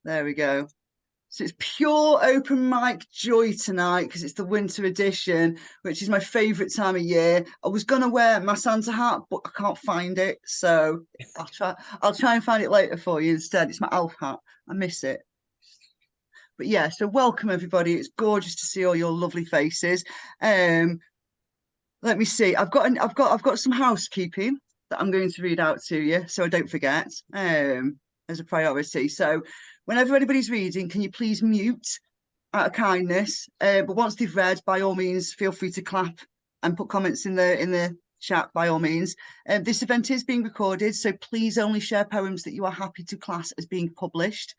There we go. So it's pure open mic joy tonight because it's the winter edition, which is my favourite time of year. I was gonna wear my Santa hat, but I can't find it, so I'll try and find it later for you instead. It's my elf hat. I miss it. But yeah, so welcome everybody. It's gorgeous to see all your lovely faces. Let me see. I've got some housekeeping that I'm going to read out to you, so I don't forget. As a priority. So whenever anybody's reading, can you please mute out of kindness? But once they've read, by all means, feel free to clap and put comments in the chat by all means. This event is being recorded, so please only share poems that you are happy to class as being published.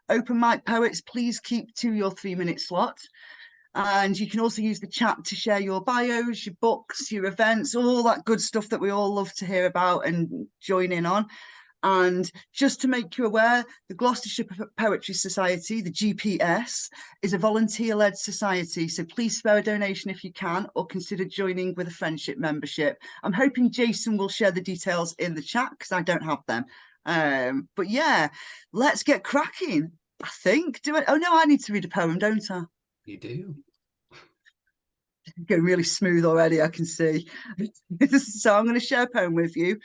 Open mic poets, please keep to your 3-minute slot. And you can also use the chat to share your bios, your books, your events, all that good stuff that we all love to hear about and join in on. And just to make you aware, the Gloucestershire Poetry Society, the GPS, is a volunteer-led society, so please spare a donation if you can, or consider joining with a friendship membership. I'm hoping Jason will share the details in the chat because I don't have them. But yeah, let's get cracking, I think. Oh no, I need to read a poem, don't I? You do. Going really smooth already, I can see. So I'm going to share a poem with you.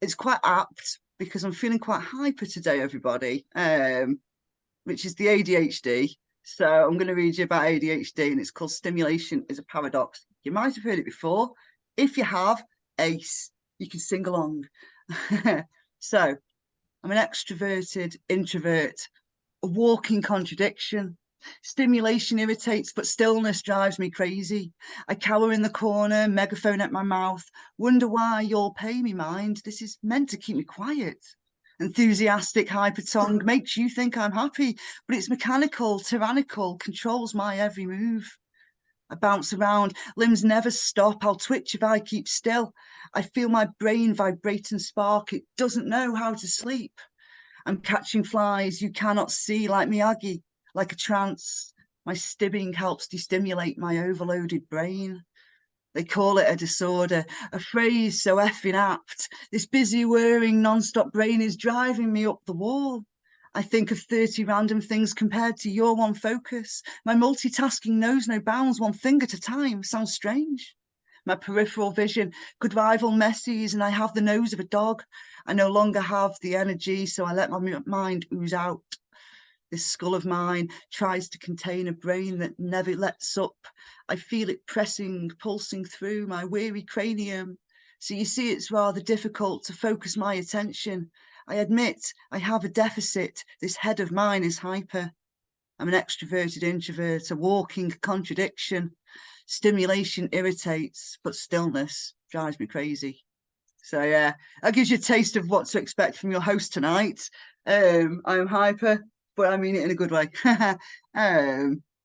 It's quite apt because I'm feeling quite hyper today, everybody, which is the ADHD. So I'm going to read you about ADHD, and it's called Stimulation is a Paradox. You might have heard it before. If you have, ace, you can sing along. So I'm an extroverted introvert, a walking contradiction. Stimulation irritates, but stillness drives me crazy. I cower in the corner, megaphone at my mouth, wonder why you'll pay me mind. This is meant to keep me quiet. Enthusiastic hyper tongue makes you think I'm happy, but it's mechanical, tyrannical, controls my every move. I bounce around, limbs never stop, I'll twitch if I keep still. I feel my brain vibrate and spark, it doesn't know how to sleep. I'm catching flies you cannot see, like Miyagi, like a trance. My stibbing helps destimulate my overloaded brain. They call it a disorder, a phrase so effing apt. This busy, whirring, non-stop brain is driving me up the wall. I think of 30 random things compared to your one focus. My multitasking knows no bounds, one thing at a time. Sounds strange. My peripheral vision could rival Messi's, and I have the nose of a dog. I no longer have the energy, so I let my mind ooze out. This skull of mine tries to contain a brain that never lets up. I feel it pressing, pulsing through my weary cranium. So you see, it's rather difficult to focus my attention. I admit I have a deficit. This head of mine is hyper. I'm an extroverted introvert, a walking contradiction. Stimulation irritates, but stillness drives me crazy. So yeah, that gives you a taste of what to expect from your host tonight. I'm hyper, but I mean it in a good way.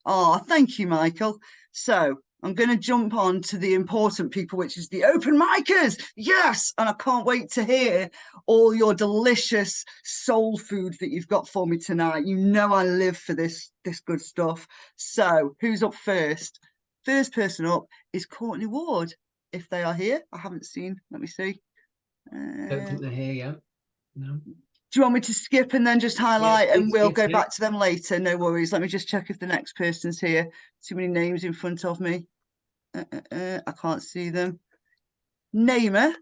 Oh, thank you, Michael. So I'm going to jump on to the important people, which is the open micers. Yes, and I can't wait to hear all your delicious soul food that you've got for me tonight. You know I live for this good stuff. So who's up first? First person up is Courtney Ward. If they are here, I haven't seen. Let me see. Don't think they're here yet. No. Do you want me to skip and then just highlight, Yeah, and we'll skip, go yeah. back to them later? No worries. Let me just check if the next person's here. Too many names in front of me. I can't see them. Nayma,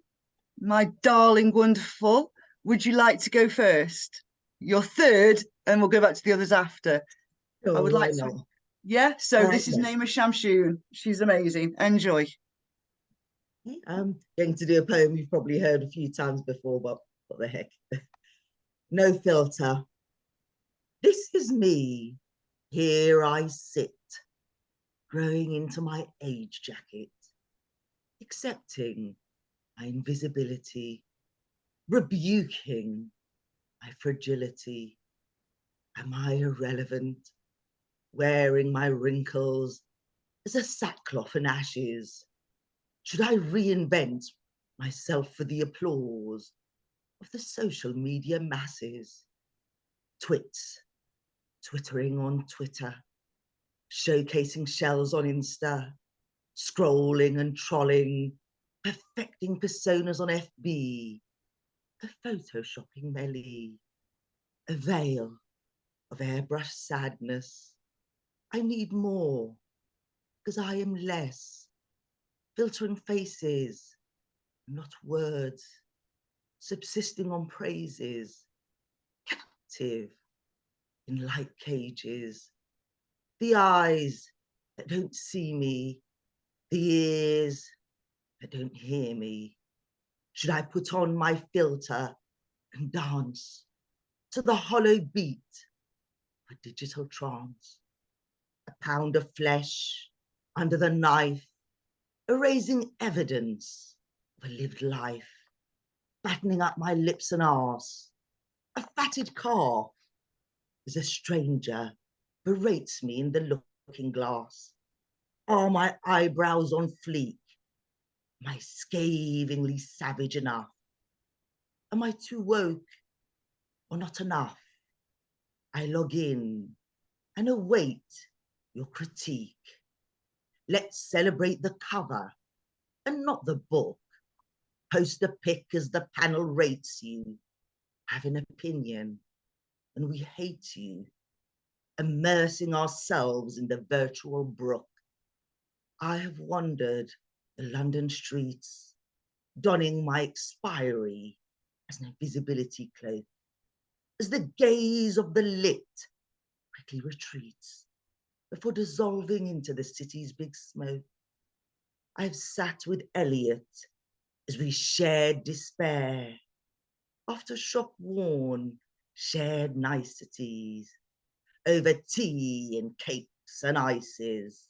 my darling, wonderful. Would you like to go first? You're third, and we'll go back to the others after. Sure, I would like why to. not? Yeah, so this is Yeah. Nayma Chamchoun. She's amazing. Enjoy. I'm going to do a poem you've probably heard a few times before, but what the heck. No filter. This is me. Here I sit, growing into my age jacket, accepting my invisibility, rebuking my fragility. Am I irrelevant? Wearing my wrinkles as a sackcloth and ashes. Should I reinvent myself for the applause of the social media masses? Twittering on Twitter, showcasing shells on Insta, scrolling and trolling, perfecting personas on FB, a photoshopping Melly, a veil of airbrush sadness. I need more, because I am less, filtering faces, not words, subsisting on praises, captive in light cages. The eyes that don't see me, the ears that don't hear me. Should I put on my filter and dance to the hollow beat of a digital trance? A pound of flesh under the knife, erasing evidence of a lived life, fattening up my lips and arse. A fatted calf as a stranger berates me in the looking glass. Are my eyebrows on fleek? Am I scathingly savage enough? Am I too woke or not enough? I log in and await your critique. Let's celebrate the cover and not the book. Post a pic as the panel rates you. Have an opinion and we hate you. Immersing ourselves in the virtual brook. I have wandered the London streets, donning my expiry as an invisibility cloak. As the gaze of the lit quickly retreats before dissolving into the city's big smoke. I have sat with Aylett as we shared despair, aftershock worn, shared niceties, over tea and cakes and ices,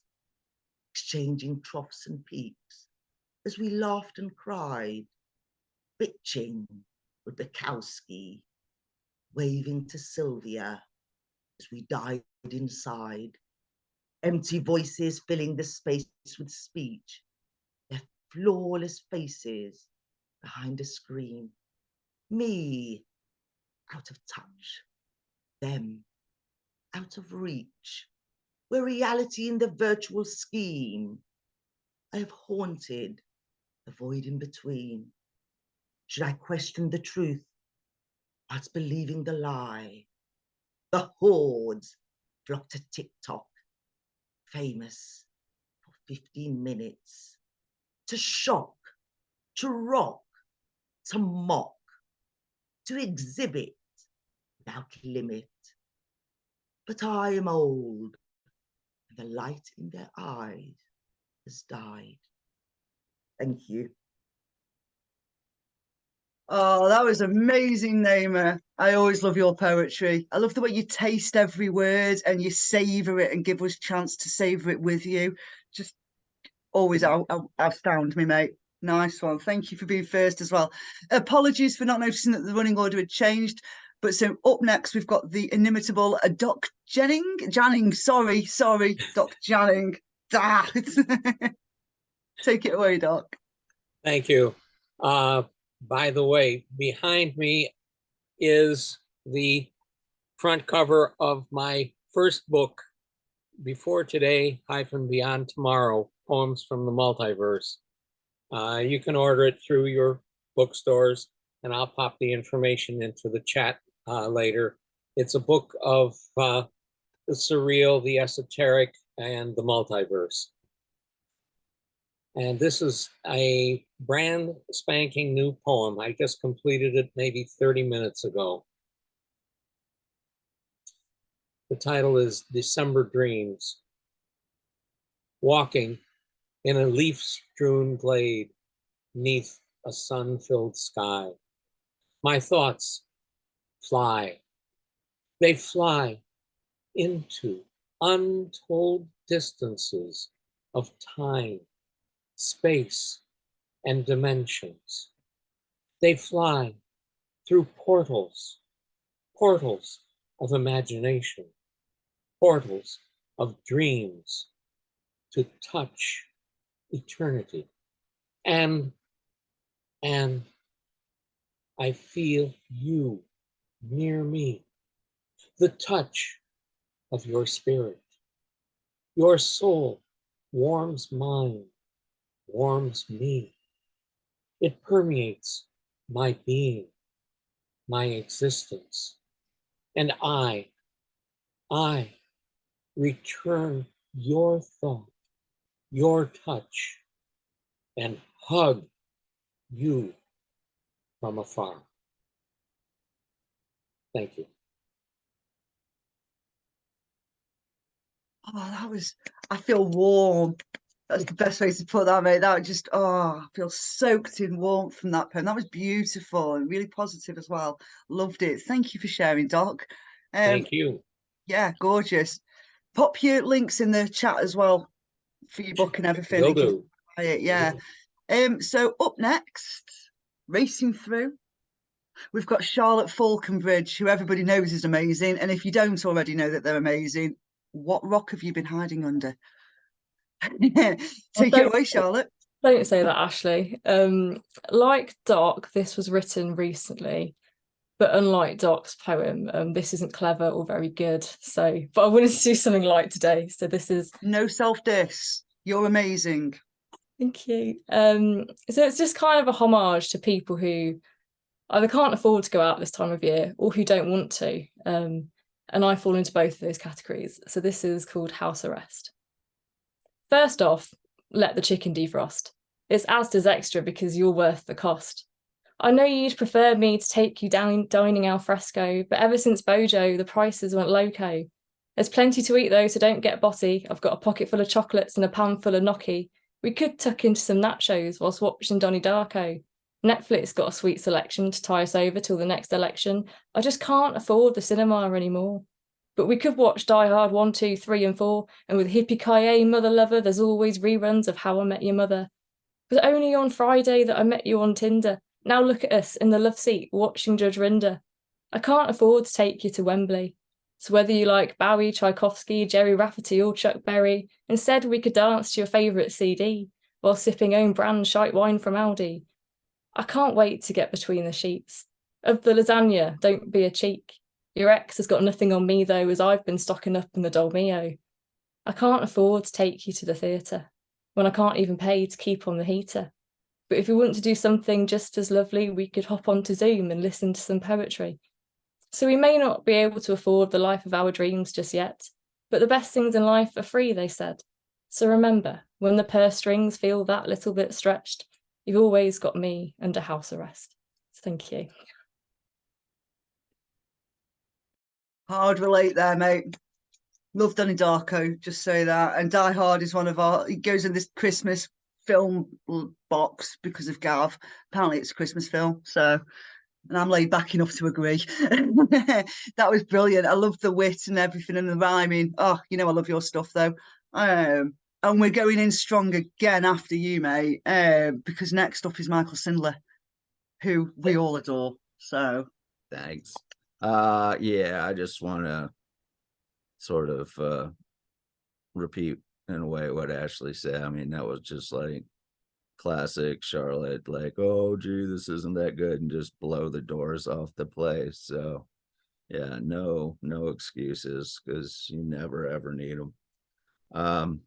exchanging troughs and peaks as we laughed and cried, bitching with Bukowski, waving to Sylvia as we died inside, empty voices filling the space with speech, their flawless faces behind a screen, me out of touch, them out of reach, where reality in the virtual scheme. I have haunted the void in between. Should I question the truth whilst believing the lie? The hordes flock to TikTok, famous for 15 minutes, to shock, to rock, to mock, to exhibit without limit. But I am old, and the light in their eyes has died. Thank you. Oh, that was amazing, Nayma. I always love your poetry. I love the way you taste every word and you savor it and give us a chance to savor it with you. Just always outstanding me, mate. Nice one. Thank you for being first as well. Apologies for not noticing that the running order had changed. But so up next, we've got the inimitable Doc Janning. Sorry, Doc Janning. Ah. Take it away, Doc. Thank you. By the way, behind me is the front cover of my first book, Before Today, Beyond Tomorrow, Poems from the Multiverse. You can order it through your bookstores, and I'll pop the information into the chat later. It's a book of the surreal, the esoteric, and the multiverse. And this is a brand spanking new poem. I just completed it maybe 30 minutes ago. The title is December Dreams. Walking in a leaf-strewn glade neath a sun-filled sky. My thoughts fly. They fly into untold distances of time, space, and dimensions. They fly through portals of imagination, portals of dreams to touch eternity. And I feel you near me, the touch of your spirit. Your soul warms mine, warms me. It permeates my being, my existence. And I I return your thought, your touch, and hug you from afar. Thank you. Oh, I feel warm. That's the best way to put that, mate. That just, I feel soaked in warmth from that poem. That was beautiful and really positive as well. Loved it. Thank you for sharing, Doc. Thank you. Yeah, gorgeous. Pop your links in the chat as well for your book and everything. Will do. Yeah. So up next, racing through, we've got Charlotte Faulconbridge, who everybody knows is amazing. And if you don't already know that they're amazing, what rock have you been hiding under? Take it away, Charlotte. Don't say that, Ashley. Like Doc, this was written recently, but unlike Doc's poem, this isn't clever or very good. So, but I wanted to do something light today. So this is no self-diss. You're amazing. Thank you. So it's just kind of a homage to people who either can't afford to go out this time of year or who don't want to. And I fall into both of those categories. So this is called House Arrest. First off, let the chicken defrost. It's Asda's extra because you're worth the cost. I know you'd prefer me to take you down dining al fresco, but ever since Bojo, the prices went loco. There's plenty to eat though, so don't get botty. I've got a pocket full of chocolates and a pan full of gnocchi. We could tuck into some nachos whilst watching Donnie Darko. Netflix got a sweet selection to tie us over till the next election. I just can't afford the cinema anymore. But we could watch Die Hard 1, 2, 3 and 4, and with Hippie-Ki-Yay, Mother Lover, there's always reruns of How I Met Your Mother. It was only on Friday that I met you on Tinder. Now look at us in the love seat watching Judge Rinder. I can't afford to take you to Wembley. So whether you like Bowie, Tchaikovsky, Jerry Rafferty or Chuck Berry, instead we could dance to your favourite CD while sipping own brand shite wine from Aldi. I can't wait to get between the sheets. Of the lasagna, don't be a cheek. Your ex has got nothing on me though, as I've been stocking up in the Dolmio. I can't afford to take you to the theatre when I can't even pay to keep on the heater. But if you want to do something just as lovely, we could hop onto Zoom and listen to some poetry. So we may not be able to afford the life of our dreams just yet, but the best things in life are free, they said. So remember, when the purse strings feel that little bit stretched, you've always got me under house arrest. Thank you. Hard relate there, mate. Love Donnie Darko, just say that. And Die Hard is one of it goes in this Christmas film box because of Gav. Apparently it's a Christmas film, so, and I'm laid back enough to agree. That was brilliant. I love the wit and everything and the rhyming. Oh, I love your stuff though. And we're going in strong again after you, mate, because next up is Michael Sindler, who we all adore. So thanks. Yeah, I just want to sort of repeat in a way what Ashley said. I mean, that was just like classic Charlotte, like, oh gee, this isn't that good, and just blow the doors off the place. So yeah, no excuses, because you never ever need them.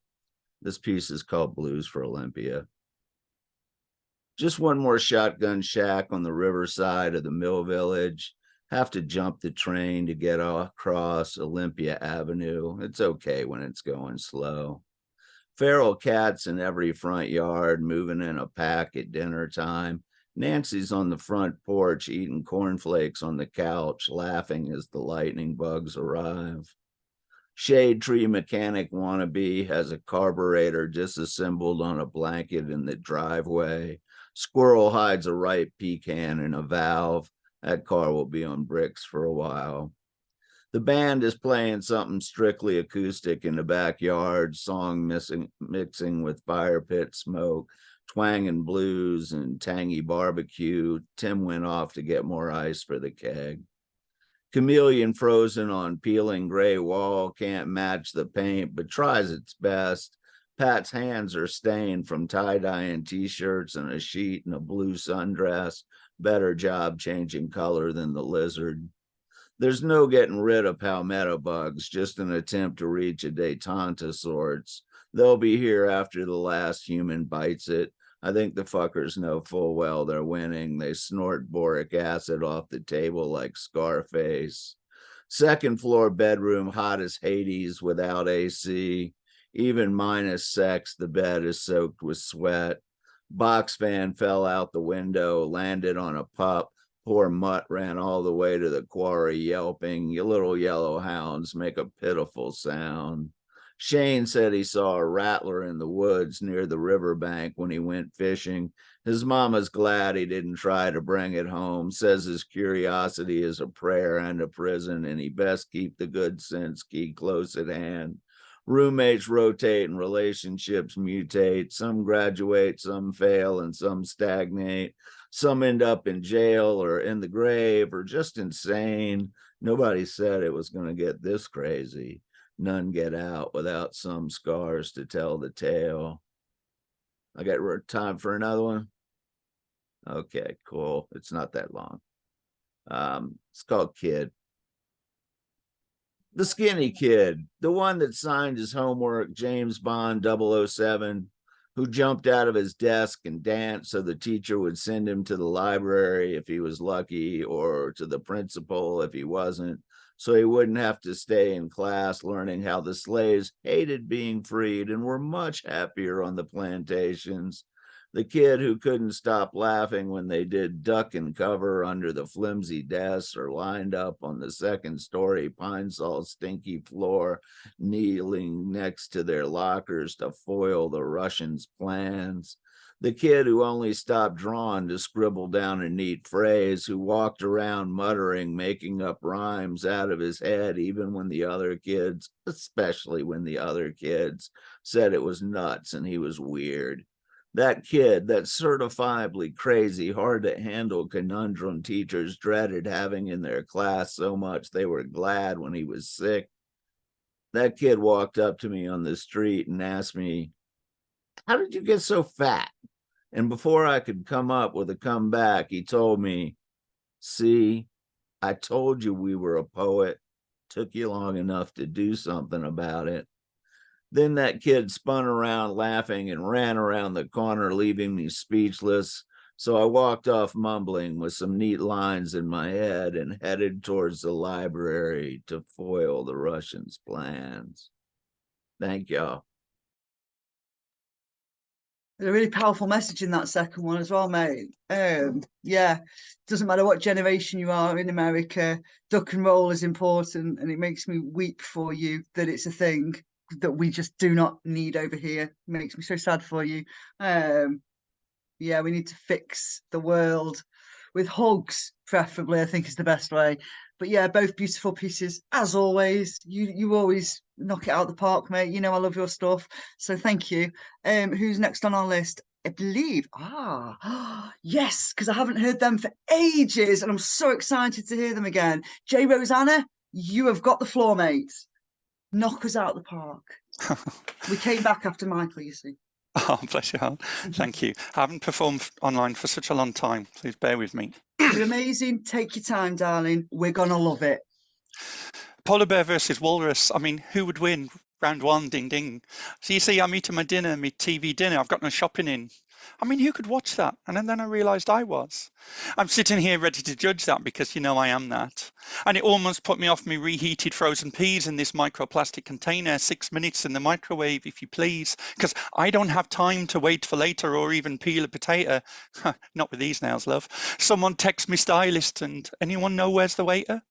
This piece is called Blues for Olympia. Just one more shotgun shack on the riverside of the mill village. Have to jump the train to get across Olympia Avenue. It's okay when it's going slow. Feral cats in every front yard, moving in a pack at dinner time. Nancy's on the front porch eating cornflakes on the couch, laughing as the lightning bugs arrive. Shade tree mechanic wannabe has a carburetor disassembled on a blanket in the driveway. Squirrel hides a ripe pecan in a valve. That car will be on bricks for a while. The band is playing something strictly acoustic in the backyard, song mixing with fire pit smoke, twanging blues and tangy barbecue. Tim went off to get more ice for the keg. Chameleon frozen on peeling gray wall can't match the paint, but tries its best. Pat's hands are stained from tie-dyeing t-shirts and a sheet and a blue sundress. Better job changing color than the lizard. There's no getting rid of palmetto bugs, just an attempt to reach a detente of sorts. They'll be here after the last human bites it. I think the fuckers know full well they're winning. They snort boric acid off the table like Scarface. Second floor bedroom, hot as Hades without AC. Even minus sex, the bed is soaked with sweat. Box fan fell out the window, landed on a pup. Poor mutt ran all the way to the quarry, yelping. You little yellow hounds make a pitiful sound. Shane said he saw a rattler in the woods near the riverbank when he went fishing. His mama's glad he didn't try to bring it home, says his curiosity is a prayer and a prison, and he best keep the good sense key close at hand. Roommates rotate and relationships mutate. Some graduate, some fail, and some stagnate. Some end up in jail or in the grave or just insane. Nobody said it was going to get this crazy. None get out without some scars to tell the tale. I got time for another one. Okay, cool. It's not that long. It's called Kid. The skinny kid, the one that signed his homework, James Bond 007, who jumped out of his desk and danced so the teacher would send him to the library if he was lucky, or to the principal if he wasn't, so he wouldn't have to stay in class learning how the slaves hated being freed and were much happier on the plantations. The kid who couldn't stop laughing when they did duck and cover under the flimsy desks or lined up on the second-story pine saw stinky floor, kneeling next to their lockers to foil the Russians' plans. The kid who only stopped drawing to scribble down a neat phrase, who walked around muttering, making up rhymes out of his head, even when the other kids, especially when the other kids, said it was nuts and he was weird. That kid, that certifiably crazy, hard to handle conundrum teachers dreaded having in their class so much they were glad when he was sick. That kid walked up to me on the street and asked me, "How did you get so fat?" And before I could come up with a comeback, he told me, "See, I told you we were a poet. Took you long enough to do something about it." Then that kid spun around laughing and ran around the corner, leaving me speechless. So I walked off mumbling with some neat lines in my head and headed towards the library to foil the Russians' plans. Thank y'all. There's a really powerful message in that second one as well, mate. Yeah, doesn't matter what generation you are in America, duck and roll is important, and it makes me weep for you that it's a thing that we just do not need over here. It makes me so sad for you. Yeah, we need to fix the world with hugs, preferably, I think is the best way. But yeah, both beautiful pieces, as always. You always knock it out of the park, mate. You know I love your stuff, so thank you. Who's next on our list? I believe, yes, because I haven't heard them for ages, and I'm so excited to hear them again. J. Rosanna, you have got the floor, mate. Knock us out of the park. We came back after Michael, you see. Oh, bless your heart. Thank you. I haven't performed online for such a long time. Please bear with me. You're amazing. Take your time, darling. We're going to love it. Polar bear versus walrus. I mean, who would win? Round one, ding, ding. So you see, I'm eating my dinner, my TV dinner. I've got no shopping in. I mean, who could watch that? And then I realised I was. I'm sitting here ready to judge that because, you know, I am that. And it almost put me off me reheated frozen peas in this microplastic container, 6 minutes in the microwave, if you please, because I don't have time to wait for later or even peel a potato. Not with these nails, love. Someone text me stylist and anyone know where's the waiter?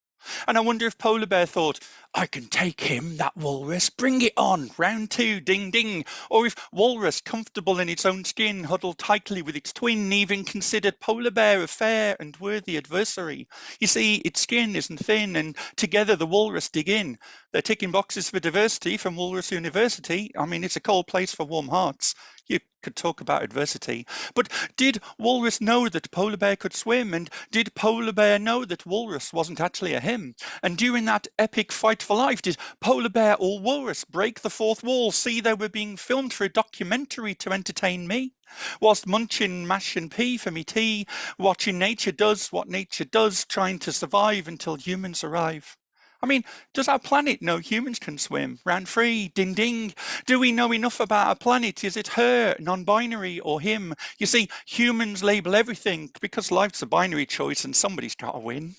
And I wonder if Polar Bear thought, I can take him, that walrus, bring it on, round two, ding, ding. Or if Walrus, comfortable in its own skin, huddled tightly with its twin, even considered Polar Bear a fair and worthy adversary. You see, its skin isn't thin, and together the walrus dig in. They're ticking boxes for diversity from Walrus University. I mean, it's a cold place for warm hearts. You could talk about adversity. But did Walrus know that Polar Bear could swim? And did Polar Bear know that Walrus wasn't actually a him? And during that epic fight for life, did Polar Bear or Walrus break the fourth wall, see they were being filmed for a documentary to entertain me? Whilst munching mash and pea for me tea, watching nature does what nature does, trying to survive until humans arrive. I mean, does our planet know humans can swim? Round 3, ding ding. Do we know enough about our planet? Is it her, non-binary, or him? You see, humans label everything because life's a binary choice and somebody's got to win.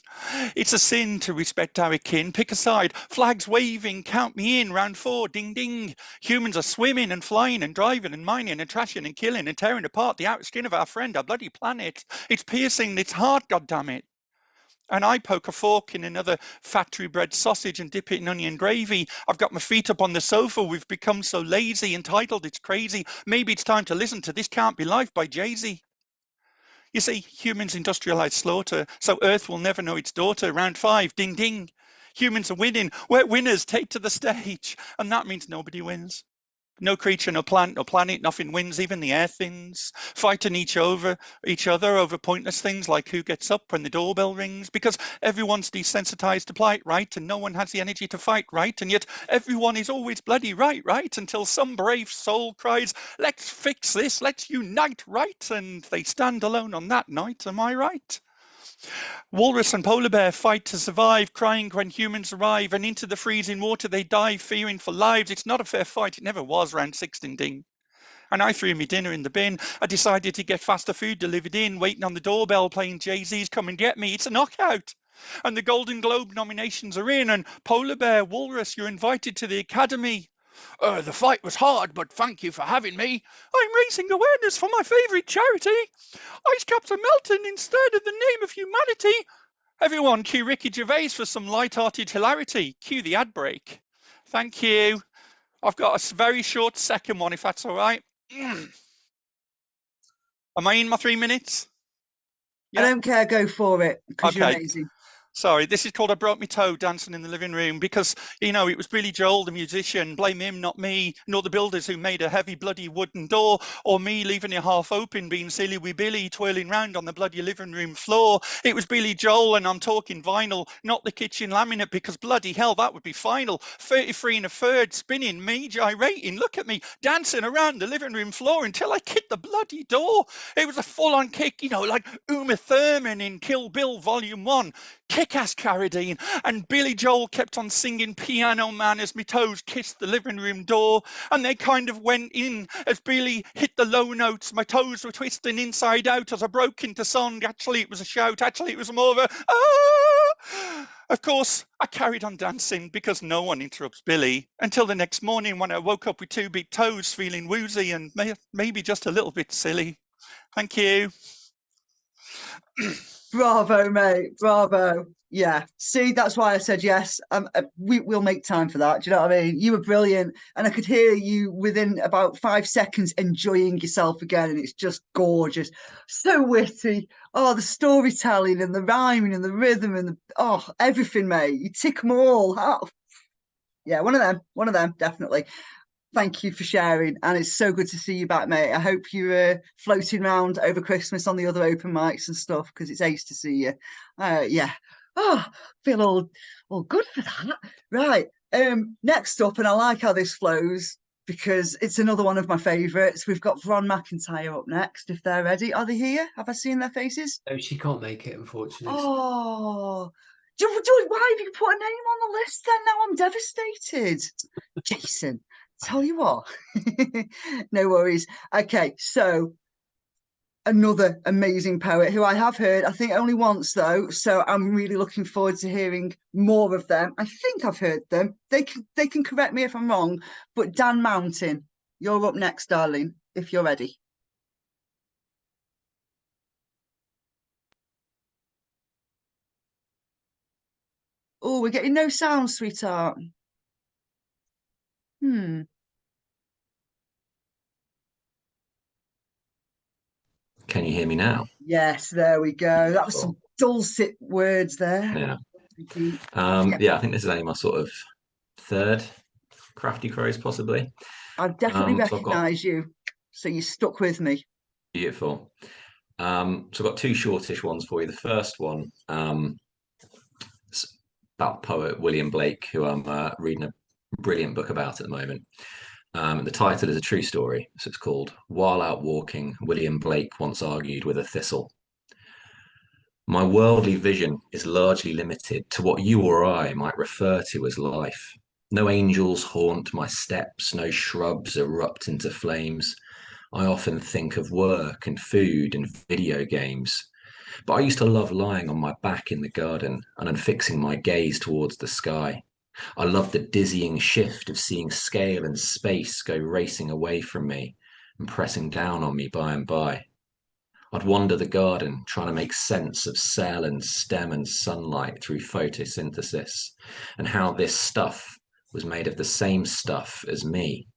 It's a sin to respect our kin. Pick a side. Flags waving, count me in. Round 4, ding ding. Humans are swimming and flying and driving and mining and trashing and killing and tearing apart the outer skin of our friend, our bloody planet. It's piercing, it's hard, goddammit. And I poke a fork in another factory-bred sausage and dip it in onion gravy. I've got my feet up on the sofa. We've become so lazy, entitled, it's crazy. Maybe it's time to listen to This Can't Be Life by Jay-Z. You see, humans industrialize slaughter, so Earth will never know its daughter. Round 5, ding ding. Humans are winning. We're winners, take to the stage. And that means nobody wins. No creature, no plant, no planet, nothing wins, even the air thins, fighting each other over pointless things like who gets up when the doorbell rings, because everyone's desensitized to plight, right? And no one has the energy to fight, right? And yet everyone is always bloody right, right? Until some brave soul cries, let's fix this, let's unite, right? And they stand alone on that night, am I right? Walrus and polar bear fight to survive, crying when humans arrive, and into the freezing water they dive, fearing for lives. It's not a fair fight, it never was. Round 6, ding ding. And I threw me dinner in the bin. I decided to get faster food delivered in, waiting on the doorbell, playing Jay-Z's Come and Get Me. It's a knockout. And the Golden Globe nominations are in, and polar bear, walrus, you're invited to the Academy. The fight was hard, but thank you for having me. I'm raising awareness for my favourite charity. Ice caps are melting instead of the name of humanity. Everyone, cue Ricky Gervais for some light-hearted hilarity. Cue the ad break. Thank you. I've got a very short second one, if that's all right. Am I in my 3 minutes? I don't care, go for it, because you're Okay. amazing. Sorry, this is called I Broke My Toe Dancing in the Living Room, because, you know, it was Billy Joel, the musician. Blame him, not me, nor the builders who made a heavy bloody wooden door, or me leaving it half open, being silly wee Billy, twirling round on the bloody living room floor. It was Billy Joel, and I'm talking vinyl, not the kitchen laminate, because bloody hell, that would be final. 33 and a third, spinning, me gyrating, look at me, dancing around the living room floor until I kicked the bloody door. It was a full-on kick, you know, like Uma Thurman in Kill Bill Volume 1. Kick-ass Carradine, and Billy Joel kept on singing Piano Man as me toes kissed the living room door, and they kind of went in as Billy hit the low notes. My toes were twisting inside out as I broke into song. Actually, it was a shout. Actually, it was more of a ah! Of course, I carried on dancing because no one interrupts Billy until the next morning when I woke up with 2 big toes, feeling woozy and maybe just a little bit silly. Thank you. Bravo, mate. Bravo. Yeah. See, that's why I said yes. We'll make time for that. Do you know what I mean? You were brilliant. And I could hear you within about 5 seconds enjoying yourself again. And it's just gorgeous. So witty. Oh, the storytelling and the rhyming and the rhythm and everything, mate. You tick them all. Oh. Yeah, one of them, definitely. Thank you for sharing, and it's so good to see you back, mate. I hope you're floating around over Christmas on the other open mics and stuff, because it's ace to see you. Yeah. Oh, feel all good for that. Right. Next up, and I like how this flows because it's another one of my favourites. We've got Vron McIntyre up next, if they're ready. Are they here? Have I seen their faces? No, she can't make it, unfortunately. Oh, why have you put a name on the list then? Now I'm devastated. Jason. Tell you what, no worries. Okay, so another amazing poet who I have heard, I think only once though, so I'm really looking forward to hearing more of them. I think I've heard them. They can correct me if I'm wrong, but Dan Mountain, you're up next, darling, if you're ready. Oh, we're getting no sound, sweetheart. Can you hear me now? Yes, there we go. That was some dulcet words there. Yeah. Yeah, I think this is only my sort of third Crafty Crows, possibly. I definitely recognise you, so you stuck with me. Beautiful. So I've got 2 shortish ones for you. The first one, about poet William Blake, who I'm reading a brilliant book about at the moment. The title is a true story. So it's called While Out Walking, William Blake once argued with a thistle. My worldly vision is largely limited to what you or I might refer to as life. No angels haunt my steps, no shrubs erupt into flames. I often think of work and food and video games. But I used to love lying on my back in the garden and then fixing my gaze towards the sky. I loved the dizzying shift of seeing scale and space go racing away from me and pressing down on me by and by. I'd wander the garden trying to make sense of cell and stem and sunlight through photosynthesis, and how this stuff was made of the same stuff as me,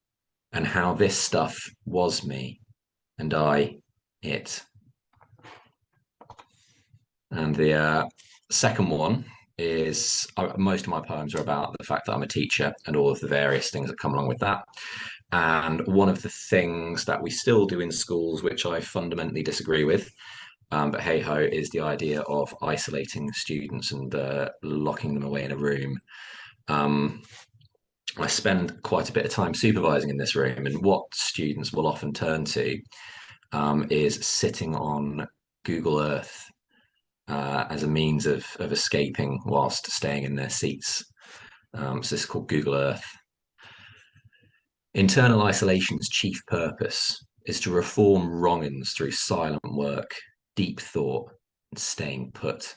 and how this stuff was me, and I it. And the second one is most of my poems are about the fact that I'm a teacher and all of the various things that come along with that. And one of the things that we still do in schools, which I fundamentally disagree with, but hey ho, is the idea of isolating students and locking them away in a room. I spend quite a bit of time supervising in this room, and what students will often turn to is sitting on Google Earth as a means of escaping whilst staying in their seats. So this is called Google Earth. Internal isolation's chief purpose is to reform wrong-uns through silent work, deep thought, and staying put.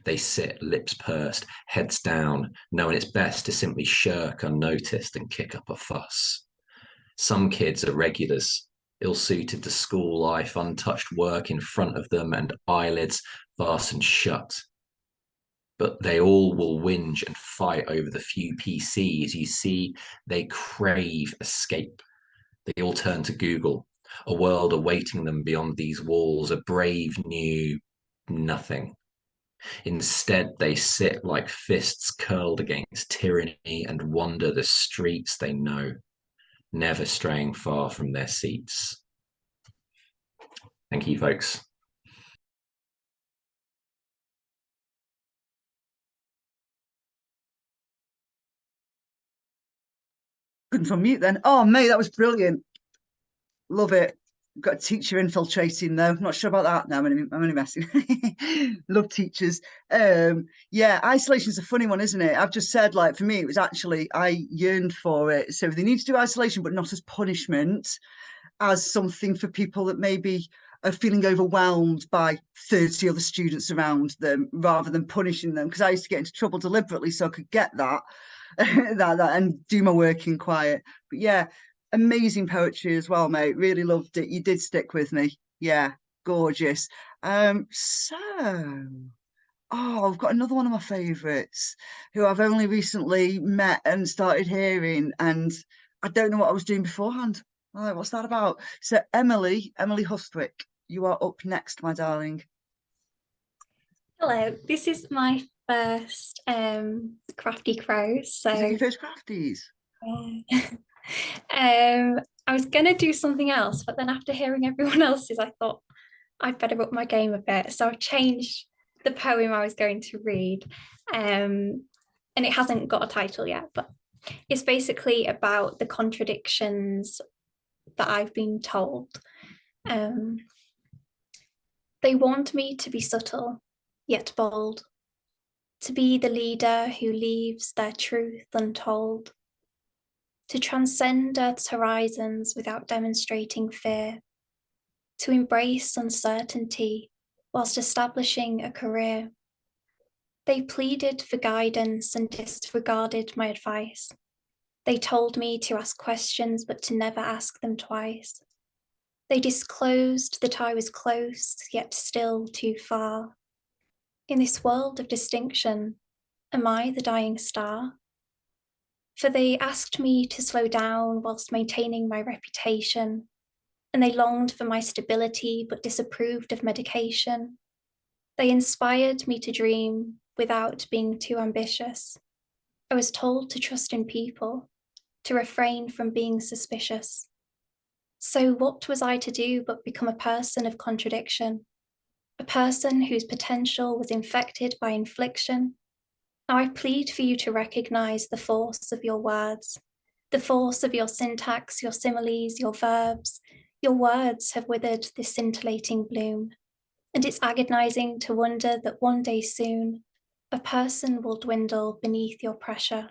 They sit, lips pursed, heads down, knowing it's best to simply shirk unnoticed and kick up a fuss. Some kids are regulars, ill-suited to school life, untouched work in front of them and eyelids fastened shut. But they all will whinge and fight over the few PCs. You see, they crave escape. They all turn to Google, a world awaiting them beyond these walls, a brave new nothing. Instead, they sit like fists curled against tyranny and wander the streets they know, never straying far from their seats. Thank you, folks. Couldn't unmute then. Oh, mate, that was brilliant. Love it. Got a teacher infiltrating though. Not sure about that. No, I'm only messing. Love teachers. Yeah, isolation's a funny one, isn't it? I've just said, like, for me, it was actually, I yearned for it. So they need to do isolation, but not as punishment, as something for people that maybe are feeling overwhelmed by 30 other students around them, rather than punishing them. Because I used to get into trouble deliberately so I could get that, that and do my work in quiet. But yeah, amazing poetry as well, mate. Really loved it. You did stick with me. Yeah, gorgeous. I've got another one of my favourites who I've only recently met and started hearing, and I don't know what I was doing beforehand. Like, what's that about? So Emily Hustwick, you are up next, my darling. Hello, this is my first Crafty Crows. So Is it your first Crafties? I was gonna do something else, but then after hearing everyone else's, I thought I'd better up my game a bit. So I've changed the poem I was going to read, and it hasn't got a title yet, but it's basically about the contradictions that I've been told. They want me to be subtle, yet bold, to be the leader who leaves their truth untold, to transcend Earth's horizons without demonstrating fear, to embrace uncertainty whilst establishing a career. They pleaded for guidance and disregarded my advice. They told me to ask questions but to never ask them twice. They disclosed that I was close, yet still too far. In this world of distinction, am I the dying star? For they asked me to slow down whilst maintaining my reputation, and they longed for my stability but disapproved of medication. They inspired me to dream without being too ambitious. I was told to trust in people, to refrain from being suspicious. So what was I to do but become a person of contradiction, a person whose potential was infected by infliction? Now I plead for you to recognize the force of your words, the force of your syntax, your similes, your verbs. Your words have withered this scintillating bloom. And it's agonizing to wonder that one day soon, a person will dwindle beneath your pressure,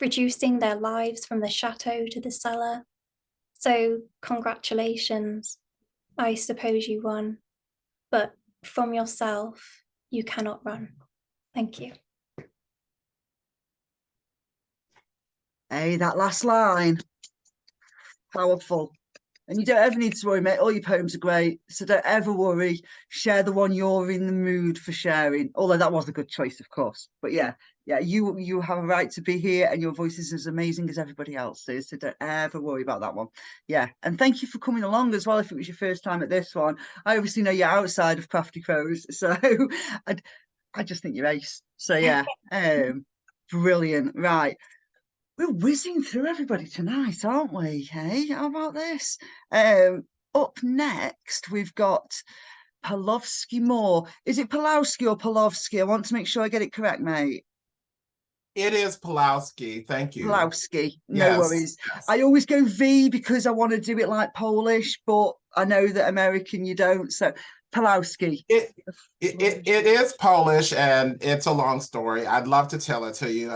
reducing their lives from the chateau to the cellar. So, congratulations. I suppose you won. But from yourself, you cannot run. Thank you. Hey, that last line. Powerful. And you don't ever need to worry, mate. All your poems are great. So don't ever worry. Share the one you're in the mood for sharing. Although that was a good choice, of course. But yeah, you have a right to be here and your voice is as amazing as everybody else's. So don't ever worry about that one. Yeah. And thank you for coming along as well. If it was your first time at this one, I obviously know you're outside of Crafty Crows. So I just think you're ace. So yeah, brilliant. Right. We're whizzing through everybody tonight, aren't we? Hey, how about this? Up next, we've got Palowski Moore. Is it Palowski or Palowski? I want to make sure I get it correct, mate. It is Palowski. Thank you. Palowski, no Yes, worries. yes. I always go V because I want to do it like Polish, but I know that American you don't. So Palowski. It is Polish and it's a long story. I'd love to tell it to you.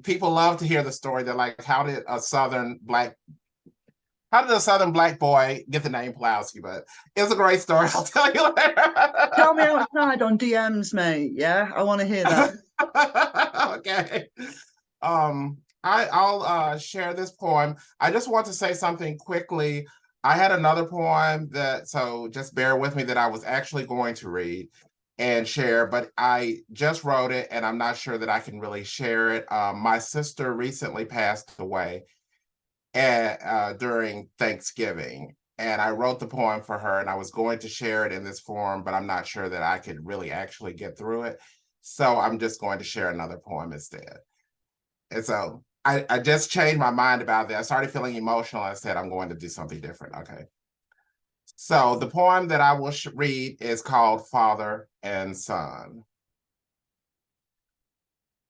People love to hear the story. They're like, how did a Southern black boy get the name Palowski? But it's a great story. I'll tell you later. Tell me outside on DMs, mate. Yeah, I want to hear that. Okay. I'll share this poem. I just want to say something quickly. I had another poem so just bear with me, that I was actually going to read and share, but I just wrote it and I'm not sure that I can really share it. My sister recently passed away during Thanksgiving, and I wrote the poem for her and I was going to share it in this form, but I'm not sure that I could really actually get through it. So I'm just going to share another poem instead. And so I just changed my mind about that. I started feeling emotional. I said, I'm going to do something different. Okay. So the poem that I will read is called Father and Son.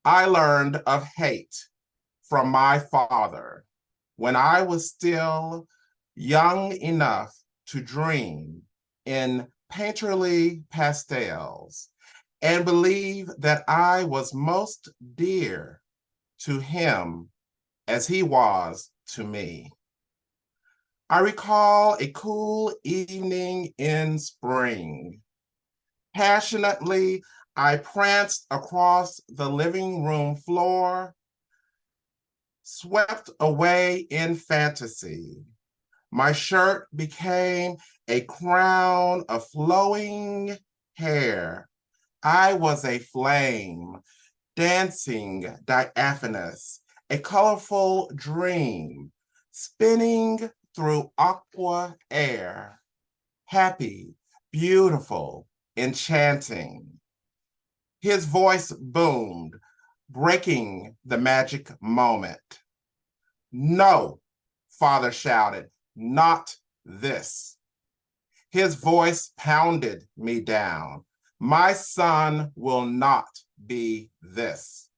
I learned of hate from my father when I was still young enough to dream in painterly pastels and believe that I was most dear to him as he was to me. I recall a cool evening in spring. Passionately, I pranced across the living room floor, swept away in fantasy. My shirt became a crown of flowing hair. I was a flame, dancing diaphanous, a colorful dream, spinning through aqua air, happy, beautiful, enchanting. His voice boomed, breaking the magic moment. No, father shouted, not this. His voice pounded me down. My son will not be this.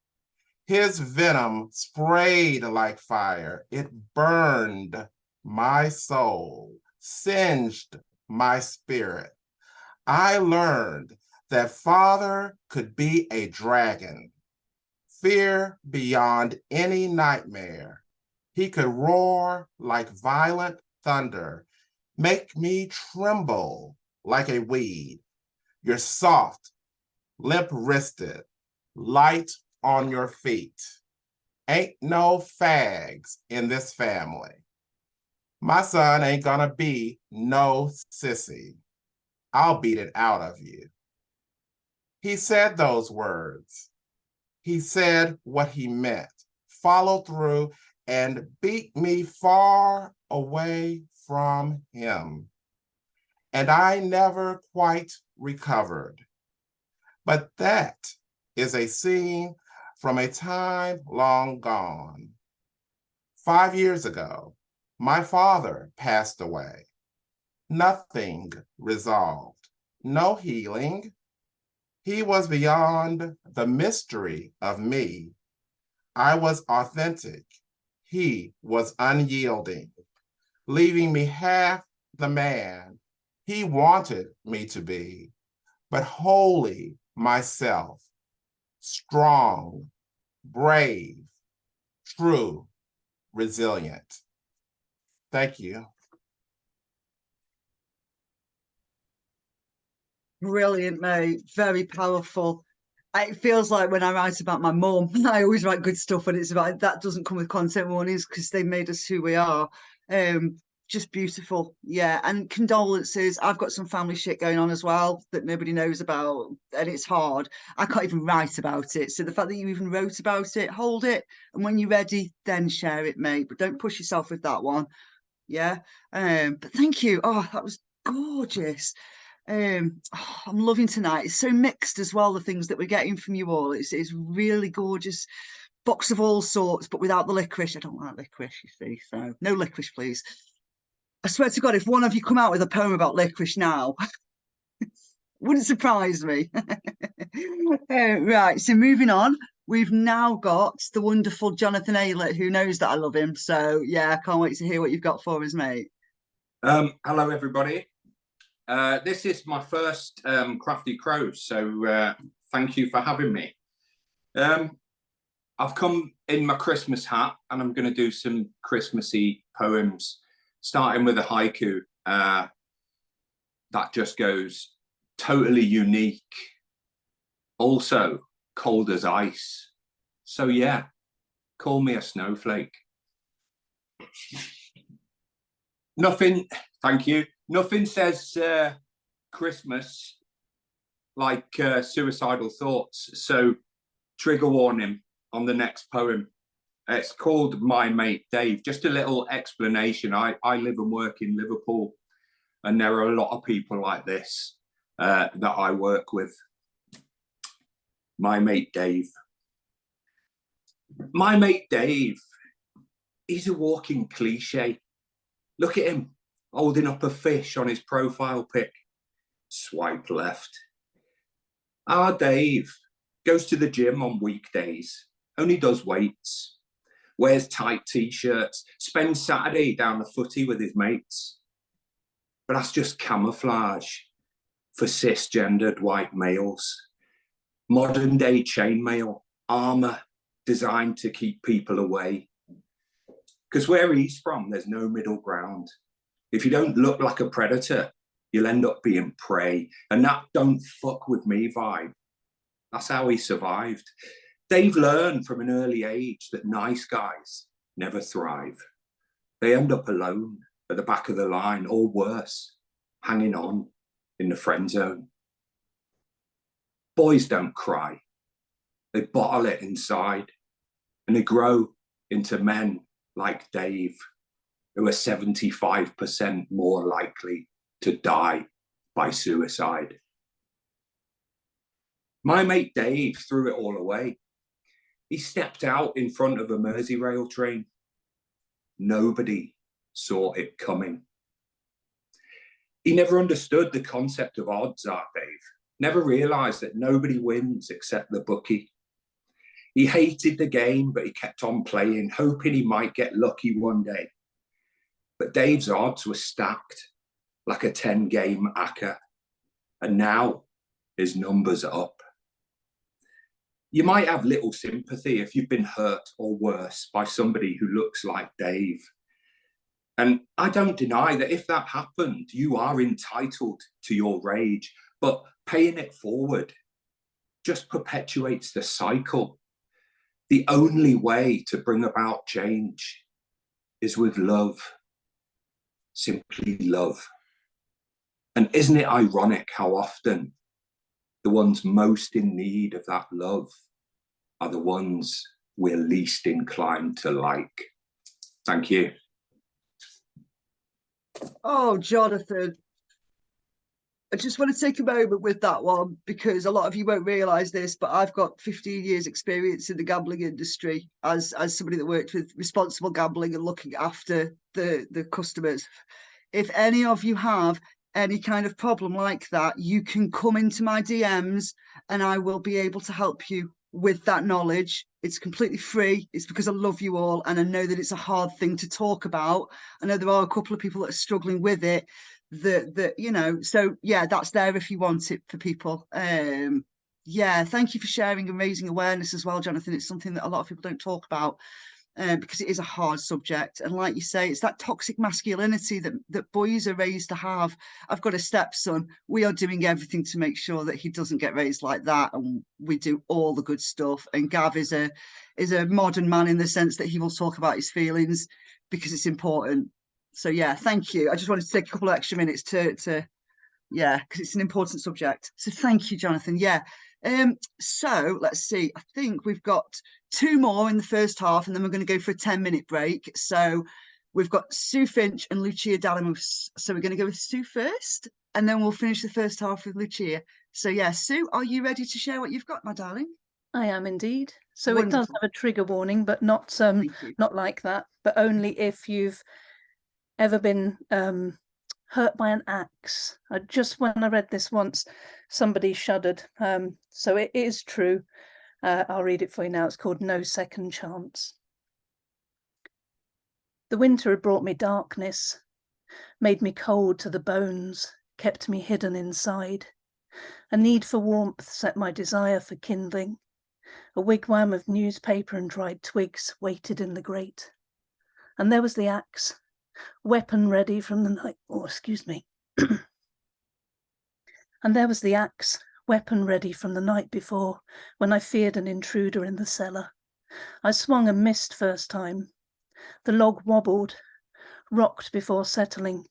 His venom sprayed like fire. It burned my soul, singed my spirit. I learned that father could be a dragon, fear beyond any nightmare. He could roar like violent thunder, make me tremble like a weed. You're soft, limp-wristed, light on your feet. Ain't no fags in this family. My son ain't gonna be no sissy. I'll beat it out of you. He said those words. He said what he meant, followed through and beat me far away from him. And I never quite recovered. But that is a scene from a time long gone. 5 years ago, my father passed away. Nothing resolved, no healing. He was beyond the mystery of me. I was authentic. He was unyielding, leaving me half the man he wanted me to be. but wholly myself, strong, brave, true, resilient. Thank you. Brilliant, mate. Very powerful. It feels like when I write about my mum, I always write good stuff, and it's about that doesn't come with content warnings because they made us who we are. Just beautiful. Yeah. And condolences. I've got some family shit going on as well that nobody knows about, and it's hard. I can't even write about it. So the fact that you even wrote about it, hold it, and when you're ready, then share it, mate. But don't push yourself with that one. Yeah. But thank you. Oh, that was gorgeous. I'm loving tonight. It's so mixed as well, the things that we're getting from you all. It's really gorgeous box of all sorts, but without the licorice. I don't like licorice, you see, so no licorice, please. I swear to God, if one of you come out with a poem about licorice now, wouldn't surprise me. Right, so moving on, we've now got the wonderful Jonathan Aylett, who knows that I love him. So yeah, I can't wait to hear what you've got for us, mate. Hello, everybody. This is my first Crafty Crows, so thank you for having me. I've come in my Christmas hat, and I'm going to do some Christmassy poems, starting with a haiku that just goes totally unique, also cold as ice. So yeah, call me a snowflake. Nothing, thank you. Nothing says Christmas like suicidal thoughts. So trigger warning on the next poem. It's called My Mate Dave. Just a little explanation. I live and work in Liverpool, and there are a lot of people like this that I work with. My mate Dave. My mate Dave, he's a walking cliche. Look at him, holding up a fish on his profile pic. Swipe left. Our Dave goes to the gym on weekdays, only does weights, wears tight t-shirts, spends Saturday down the footy with his mates. But that's just camouflage for cisgendered white males. Modern day chainmail, armor designed to keep people away. Because where he's from, there's no middle ground. If you don't look like a predator, you'll end up being prey. And that don't fuck with me vibe. That's how he survived. Dave learned from an early age that nice guys never thrive. They end up alone at the back of the line, or worse, hanging on in the friend zone. Boys don't cry. They bottle it inside, and they grow into men like Dave, who are 75% more likely to die by suicide. My mate Dave threw it all away. He stepped out in front of a Merseyrail train. Nobody saw it coming. He never understood the concept of odds, our Dave. Never realised that nobody wins except the bookie. He hated the game, but he kept on playing, hoping he might get lucky one day. But Dave's odds were stacked like a 10-game acca, and now his numbers are up. You might have little sympathy if you've been hurt or worse by somebody who looks like Dave. And I don't deny that if that happened, you are entitled to your rage, but paying it forward just perpetuates the cycle. The only way to bring about change is with love, simply love. And isn't it ironic how often the ones most in need of that love are the ones we're least inclined to like? Thank you. Oh, Jonathan, I just want to take a moment with that one, because a lot of you won't realise this, but I've got 15 years experience in the gambling industry as somebody that worked with responsible gambling and looking after the customers. If any of you have any kind of problem like that, you can come into my DMs and I will be able to help you with that knowledge. It's completely free. It's because I love you all, and I know that it's a hard thing to talk about. I know there are a couple of people that are struggling with it, that you know, so yeah, that's there if you want it for people. Yeah, thank you for sharing and raising awareness as well, Jonathan. It's something that a lot of people don't talk about, because it is a hard subject. And like you say, it's that toxic masculinity that boys are raised to have. I've got a stepson. We are doing everything to make sure that he doesn't get raised like that, and we do all the good stuff. And Gav is a modern man in the sense that he will talk about his feelings because it's important. So yeah, thank you. I just wanted to take a couple of extra minutes to yeah, because it's an important subject. So thank you, Jonathan. Yeah. So let's see. I think we've got 2 more in the first half, and then we're going to go for a 10-minute break. So we've got Sue Finch and Lucia Daramus. So we're going to go with Sue first, and then we'll finish the first half with Lucia. So yeah, Sue, are you ready to share what you've got, my darling? I am indeed. So Wonderful. It does have a trigger warning, but not like that, but only if you've ever been hurt by an axe. When I read this once, somebody shuddered. So it is true. I'll read it for you now. It's called No Second Chance. The winter had brought me darkness, made me cold to the bones, kept me hidden inside. A need for warmth set my desire for kindling. A wigwam of newspaper and dried twigs waited in the grate. And there was the axe, weapon ready from the night. Oh, excuse me. And there was the axe, weapon ready from the night before, when I feared an intruder in the cellar. I swung and missed first time. The log wobbled, rocked before settling,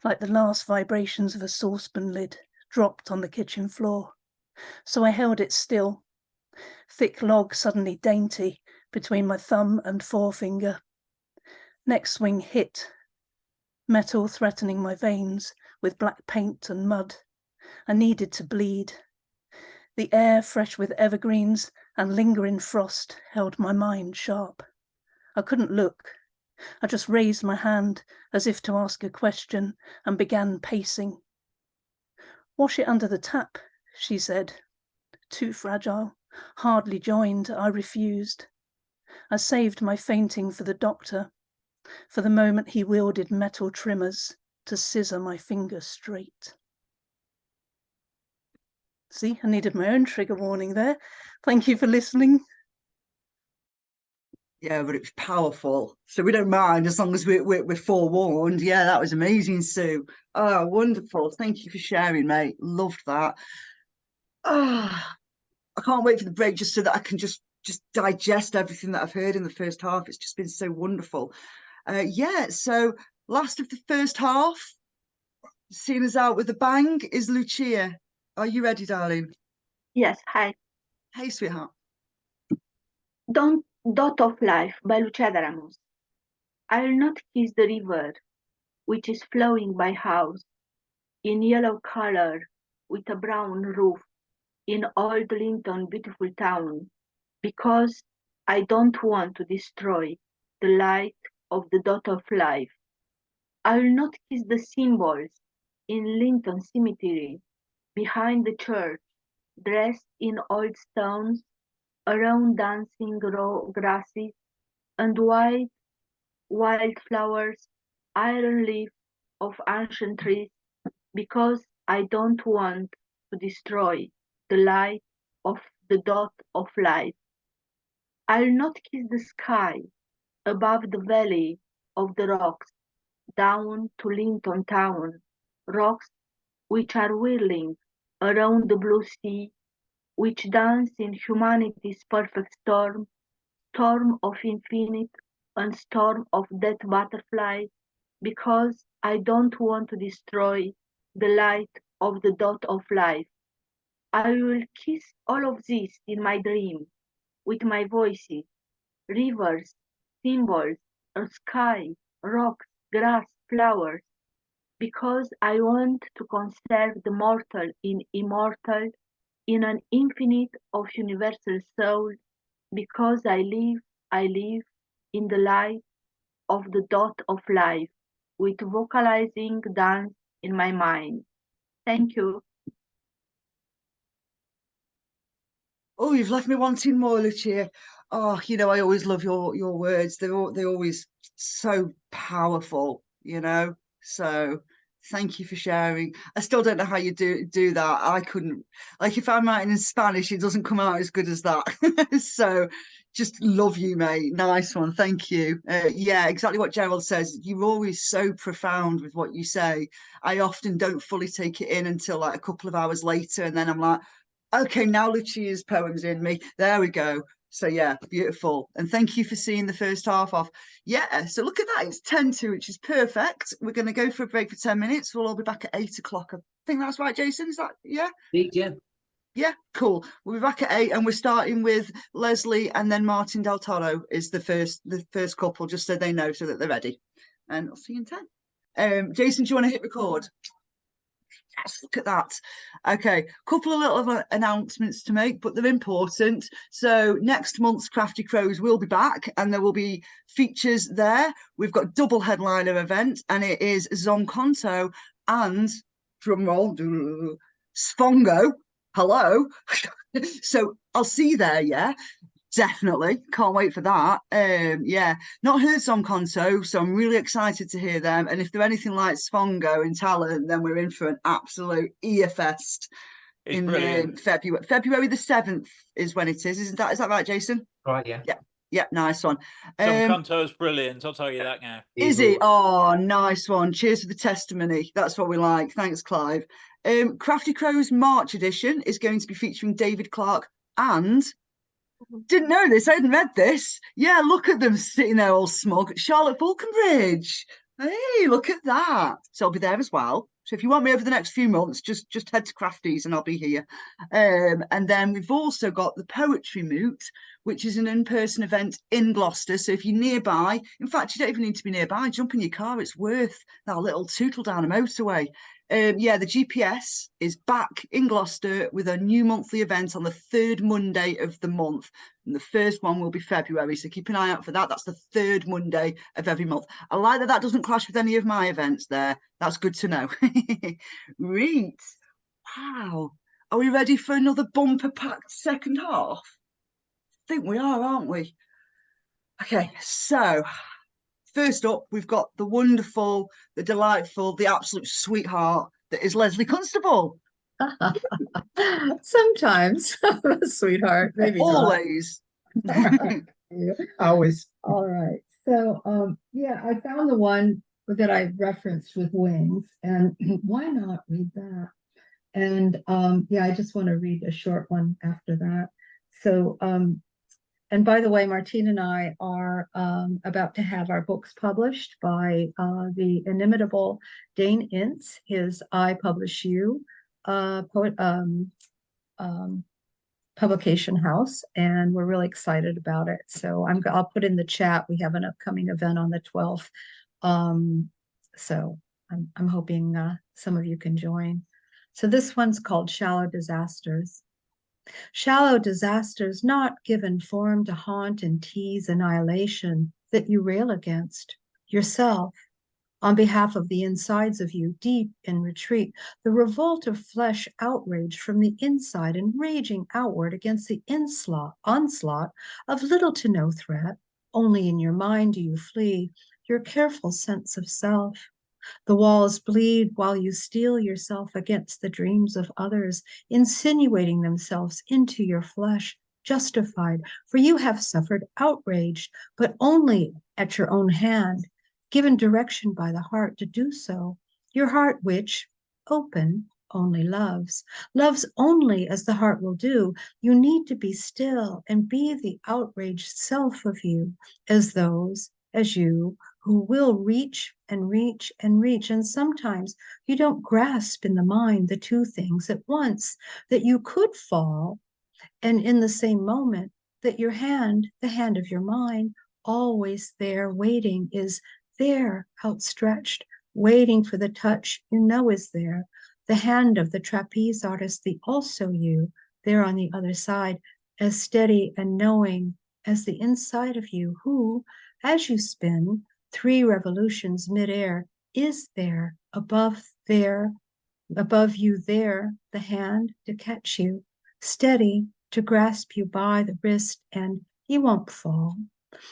like the last vibrations of a saucepan lid dropped on the kitchen floor. So I held it still. Thick log suddenly dainty between my thumb and forefinger. Next swing hit, metal threatening my veins with black paint and mud. I needed to bleed. The air, fresh with evergreens and lingering frost, held my mind sharp. I couldn't look. I just raised my hand as if to ask a question and began pacing. Wash it under the tap, she said. Too fragile, hardly joined, I refused. I saved my fainting for the doctor, for the moment he wielded metal trimmers to scissor my finger straight. See, I needed my own trigger warning there. Thank you for listening. Yeah, but it was powerful, so we don't mind as long as we're forewarned. Yeah, that was amazing, Sue. Oh, wonderful. Thank you for sharing, mate. Loved that. Ah, I can't wait for the break just so that I can just digest everything that I've heard in the first half. It's just been so wonderful. Yeah, so last of the first half, seeing us out with a bang, is Lucia. Are you ready, darling? Yes, hi. Hey, sweetheart. Dot of Life by Lucia Daramus. I'll not kiss the river, which is flowing by house, in yellow color, with a brown roof, in old Linton beautiful town, because I don't want to destroy the light of the dot of life. I'll not kiss the symbols in Linton cemetery, behind the church, dressed in old stones, around dancing raw grasses and white wildflowers, iron leaf of ancient trees, because I don't want to destroy the light of the dot of life. I'll not kiss the sky above the valley of the rocks, down to Linton town, rocks which are whirling around the blue sea, which dance in humanity's perfect storm, storm of infinite and storm of death butterfly, because I don't want to destroy the light of the dot of life. I will kiss all of this in my dream, with my voices, rivers, symbols, and sky, rocks, grass, flowers, because I want to conserve the mortal in immortal, in an infinite of universal soul, because I live in the light of the dot of life, with vocalizing dance in my mind. Thank you. Oh, you've left me wanting more, Lucia. Oh, you know, I always love your words. They're always so powerful, you know. So Thank you for sharing. I still don't know how you do that. I couldn't, like, if I'm writing in Spanish, it doesn't come out as good as that. So just love you, mate. Nice one. Thank you. Yeah, exactly what Gerald says. You're always so profound with what you say. I often don't fully take it in until like a couple of hours later. And then I'm like, okay, now Lucia's poem's in me. There we go. So yeah, beautiful. And thank you for seeing the first half off. Yeah, so look at that. It's 10 to, which is perfect. We're going to go for a break for 10 minutes. We'll all be back at 8 o'clock. I think that's right, Jason. Is that, yeah? Yeah. Yeah, cool. We'll be back at 8 and we're starting with Lesley and then Martin Del Toro is the first couple, just so they know, so that they're ready. And I'll see you in 10. Jason, do you want to hit record? Yes, look at that. Okay, couple of little announcements to make, but they're important. So next month's Crafty Crows will be back and there will be features there. We've got double headliner event and it is Zomkhonto and, drumroll, S'Phongo. Hello. So I'll see you there, yeah. Definitely. Can't wait for that. Yeah, not heard Zomkhonto, so I'm really excited to hear them. And if they're anything like S'Phongo in talent, then we're in for an absolute ear fest in February. February the 7th is when it is. Is that right, Jason? Right, yeah. Yeah, nice one. Zomkhonto's brilliant, I'll tell you that now. Is he? Oh, nice one. Cheers for the testimony. That's what we like. Thanks, Clive. Crafty Crows March edition is going to be featuring David Clark and... Didn't know this. I hadn't read this. Yeah, look at them sitting there all smug. Charlotte Faulconbridge. Hey, look at that. So I'll be there as well. So if you want me over the next few months, just head to Crafties and I'll be here. And then we've also got the Poetry Moot, which is an in-person event in Gloucester. So if you're nearby, in fact, you don't even need to be nearby. Jump in your car. It's worth that little tootle down a motorway. Yeah, the GPS is back in Gloucester with a new monthly event on the 3rd Monday of the month. And the first one will be February, so keep an eye out for that. That's the 3rd Monday of every month. I like that doesn't clash with any of my events there. That's good to know. Right. Wow. Are we ready for another bumper-packed second half? I think we are, aren't we? Okay, so... First up, we've got the wonderful, the delightful, the absolute sweetheart that is Lesley Constable. Sometimes, sweetheart, maybe always. Always. All right. So, yeah, I found the one that I referenced with wings, and why not read that? And yeah, I just want to read a short one after that. So, and by the way, Martine and I are about to have our books published by the inimitable Dane Ince, his I Publish You publication house, and we're really excited about it. So I'll put in the chat. We have an upcoming event on the 12th. So I'm hoping some of you can join. So this one's called Shallow Disasters. Shallow disasters not given form to haunt and tease annihilation that you rail against yourself on behalf of the insides of you deep in retreat, the revolt of flesh outraged from the inside and raging outward against the onslaught of little to no threat. Only in your mind do you flee your careful sense of self. The walls bleed while you steel yourself against the dreams of others, insinuating themselves into your flesh, justified, for you have suffered outrage, but only at your own hand, given direction by the heart to do so. Your heart which, open, only loves only as the heart will do. You need to be still and be the outraged self of you, as you, who will reach and reach and reach. And sometimes you don't grasp in the mind the two things at once, that you could fall, and in the same moment that your hand, the hand of your mind, always there waiting, is there outstretched, waiting for the touch you know is there. The hand of the trapeze artist, the also you, there on the other side, as steady and knowing as the inside of you, who, as you spin 3 revolutions midair, is there, above you there, the hand to catch you, steady to grasp you by the wrist, and you won't fall.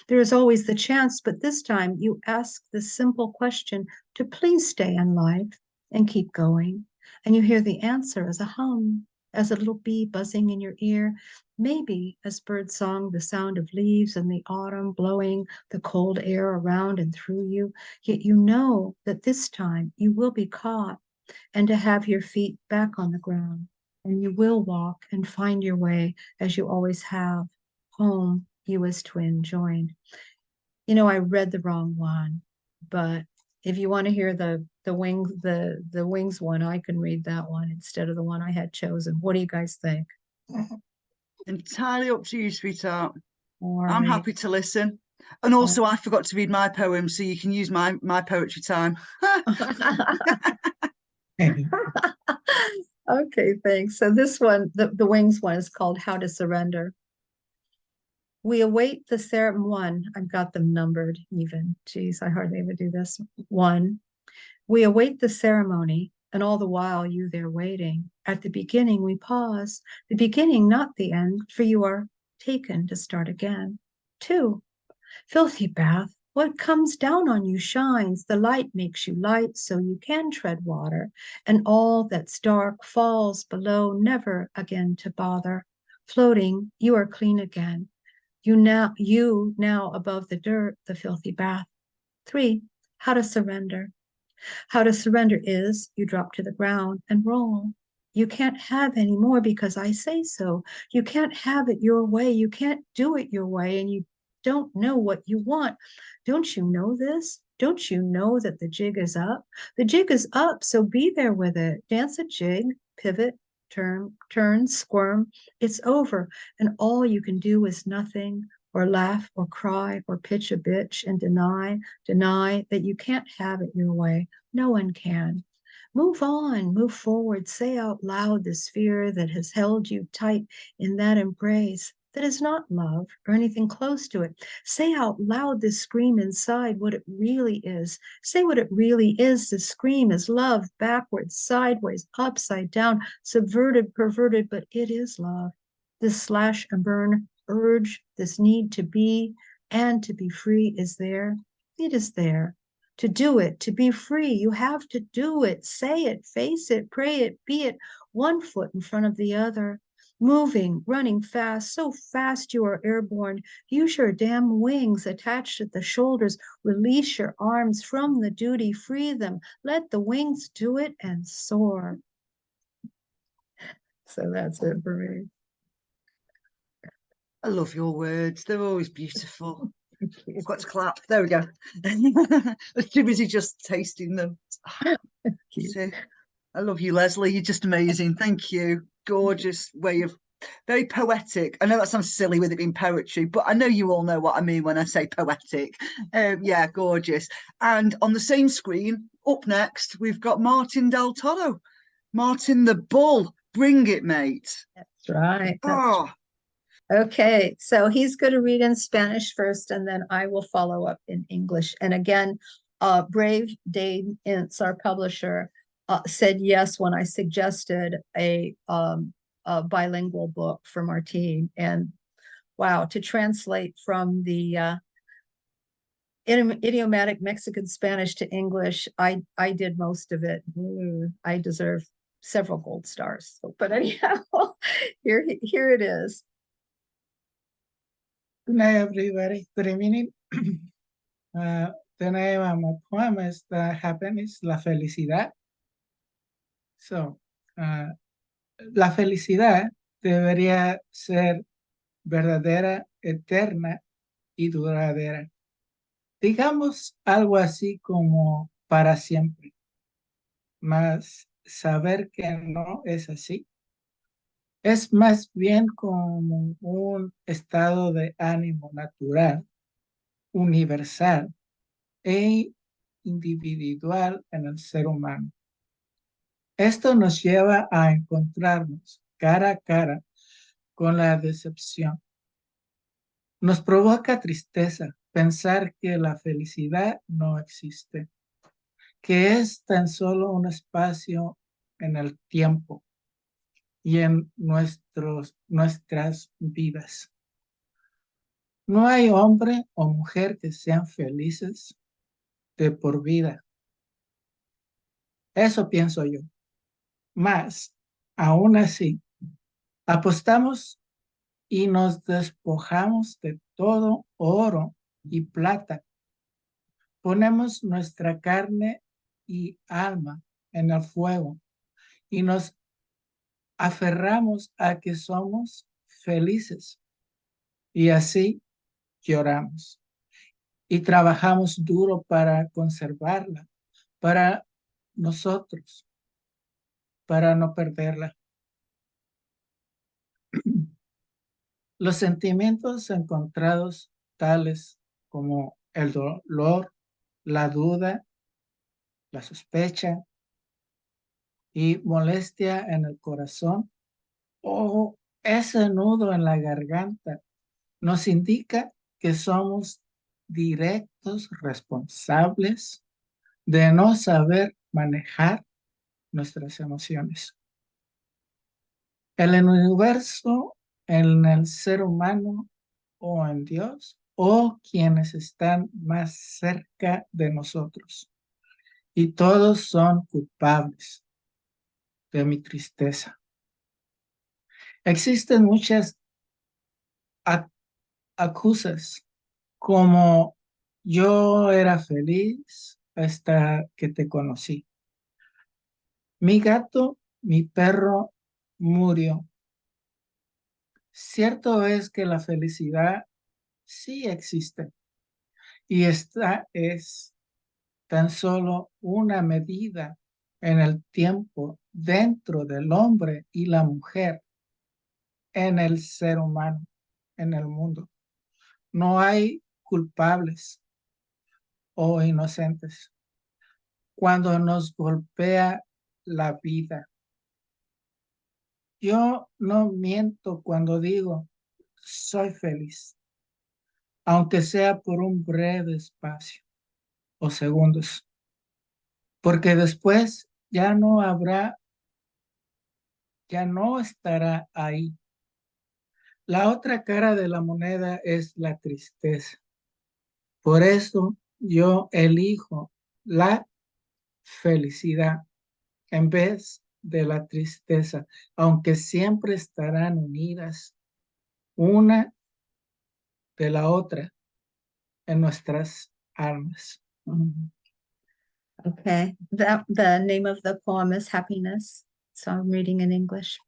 There is always the chance, but this time you ask the simple question to please stay in life and keep going. And you hear the answer as a hum, as a little bee buzzing in your ear, maybe as bird song, the sound of leaves in the autumn blowing the cold air around and through you. Yet you know that this time you will be caught and to have your feet back on the ground. And you will walk and find your way as you always have, home, you as twin joined. You know, I read the wrong one, but if you want to hear the wings one, I can read that one instead of the one I had chosen. What do you guys think? Entirely up to you, sweetheart. All I'm right. happy to listen. And also, I forgot to read my poem, so you can use my poetry time. Okay, thanks. So this one, the wings one, is called How to Surrender. We await the ceremony. One, I've got them numbered even. Geez, I hardly ever do this. One, we await the ceremony, and all the while you there waiting. At the beginning we pause, the beginning, not the end, for you are taken to start again. Two, filthy bath, what comes down on you shines, the light makes you light so you can tread water, and all that's dark falls below, never again to bother. Floating, you are clean again. You now above the dirt, the filthy bath. Three, how to surrender. How to surrender is you drop to the ground and roll. You can't have any more because I say so. You can't have it your way. You can't do it your way, and you don't know what you want. Don't you know this? Don't you know that the jig is up? The jig is up, so be there with it. Dance a jig, pivot, turn, squirm. It's over, and all you can do is nothing, or laugh, or cry, or pitch a bitch and deny that you can't have it your way. No one can. Move on, move forward, say out loud this fear that has held you tight in that embrace that is not love or anything close to it. Say out loud this scream inside what it really is. Say what it really is. The scream is love, backwards, sideways, upside down, subverted, perverted, but it is love. This slash and burn urge, this need to be and to be free is there. It is there. To do it, to be free, you have to do it, say it, face it, pray it, be it, one foot in front of the other, moving, running fast, so fast you are airborne. Use your damn wings attached at the shoulders, release your arms from the duty, free them, let the wings do it and soar. So that's it for me. I love your words. They're always beautiful. I've got to clap. There we go. I was too busy just tasting them. So, I love you, Lesley. You're just amazing. Thank you. Gorgeous way of, very poetic. I know that sounds silly with it being poetry, but I know you all know what I mean when I say poetic. Yeah, gorgeous. And on the same screen, up next, we've got Martin Del Toro. Martin the Bull. Bring it, mate. That's right. Okay, so he's going to read in Spanish first, and then I will follow up in English. And again, Brave Dane Ince, our publisher, said yes when I suggested a bilingual book for Martine. And wow, to translate from the idiomatic Mexican Spanish to English, I did most of it. I deserve several gold stars. But anyhow, here it is. Good night, everybody. Good evening. The name of my poem is The Happiness, La Felicidad. So, la felicidad debería ser verdadera, eterna y duradera. Digamos algo así como para siempre. Mas saber que no es así es más bien como un estado de ánimo natural, universal e individual en el ser humano. Esto nos lleva a encontrarnos cara a cara con la decepción. Nos provoca tristeza pensar que la felicidad no existe, que es tan solo un espacio en el tiempo y en nuestras vidas. No hay hombre o mujer que sean felices de por vida. Eso pienso yo. Más, aún así, apostamos y nos despojamos de todo oro y plata. Ponemos nuestra carne y alma en el fuego y nos aferramos a que somos felices y así lloramos y trabajamos duro para conservarla, para nosotros, para no perderla. Los sentimientos encontrados, tales como el dolor, la duda, la sospecha y molestia en el corazón o ese nudo en la garganta, nos indica que somos directos responsables de no saber manejar nuestras emociones. El universo, en el ser humano o en Dios o quienes están más cerca de nosotros. Y todos son culpables de mi tristeza. Existen muchas acusas como yo era feliz hasta que te conocí. Mi gato, mi perro murió. Cierto es que la felicidad sí existe y esta es tan solo una medida en el tiempo dentro del hombre y la mujer, en el ser humano, en el mundo. No hay culpables o inocentes. Cuando nos golpea la vida, yo no miento cuando digo soy feliz, aunque sea por un breve espacio o segundos, porque después ya no habrá, ya no estará ahí. La otra cara de la moneda es la tristeza. Por eso yo elijo la felicidad en vez de la tristeza, aunque siempre estarán unidas una de la otra en nuestras almas. Okay, the name of the poem is Happiness, so I'm reading in English.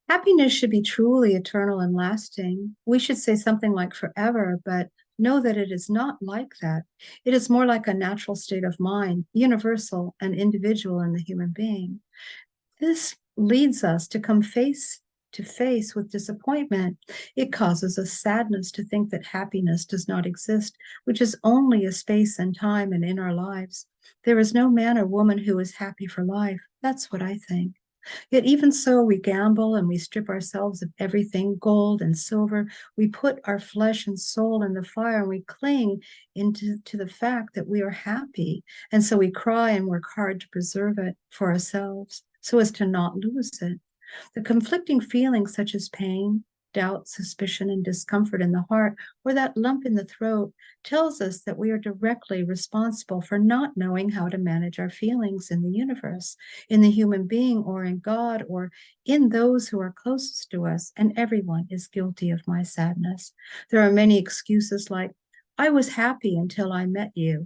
Happiness should be truly eternal and lasting. We should say something like forever, but know that it is not like that. It is more like a natural state of mind, universal and individual in the human being. This leads us to come face to face with disappointment. It causes us sadness to think that happiness does not exist, which is only a space and time and in our lives. There is no man or woman who is happy for life. That's what I think. Yet even so, we gamble and we strip ourselves of everything, gold and silver. We put our flesh and soul in the fire and we cling to the fact that we are happy. And so we cry and work hard to preserve it for ourselves so as to not lose it. The conflicting feelings such as pain, doubt, suspicion, and discomfort in the heart, or that lump in the throat, tells us that we are directly responsible for not knowing how to manage our feelings in the universe, in the human being, or in God, or in those who are closest to us, and everyone is guilty of my sadness. There are many excuses like, I was happy until I met you.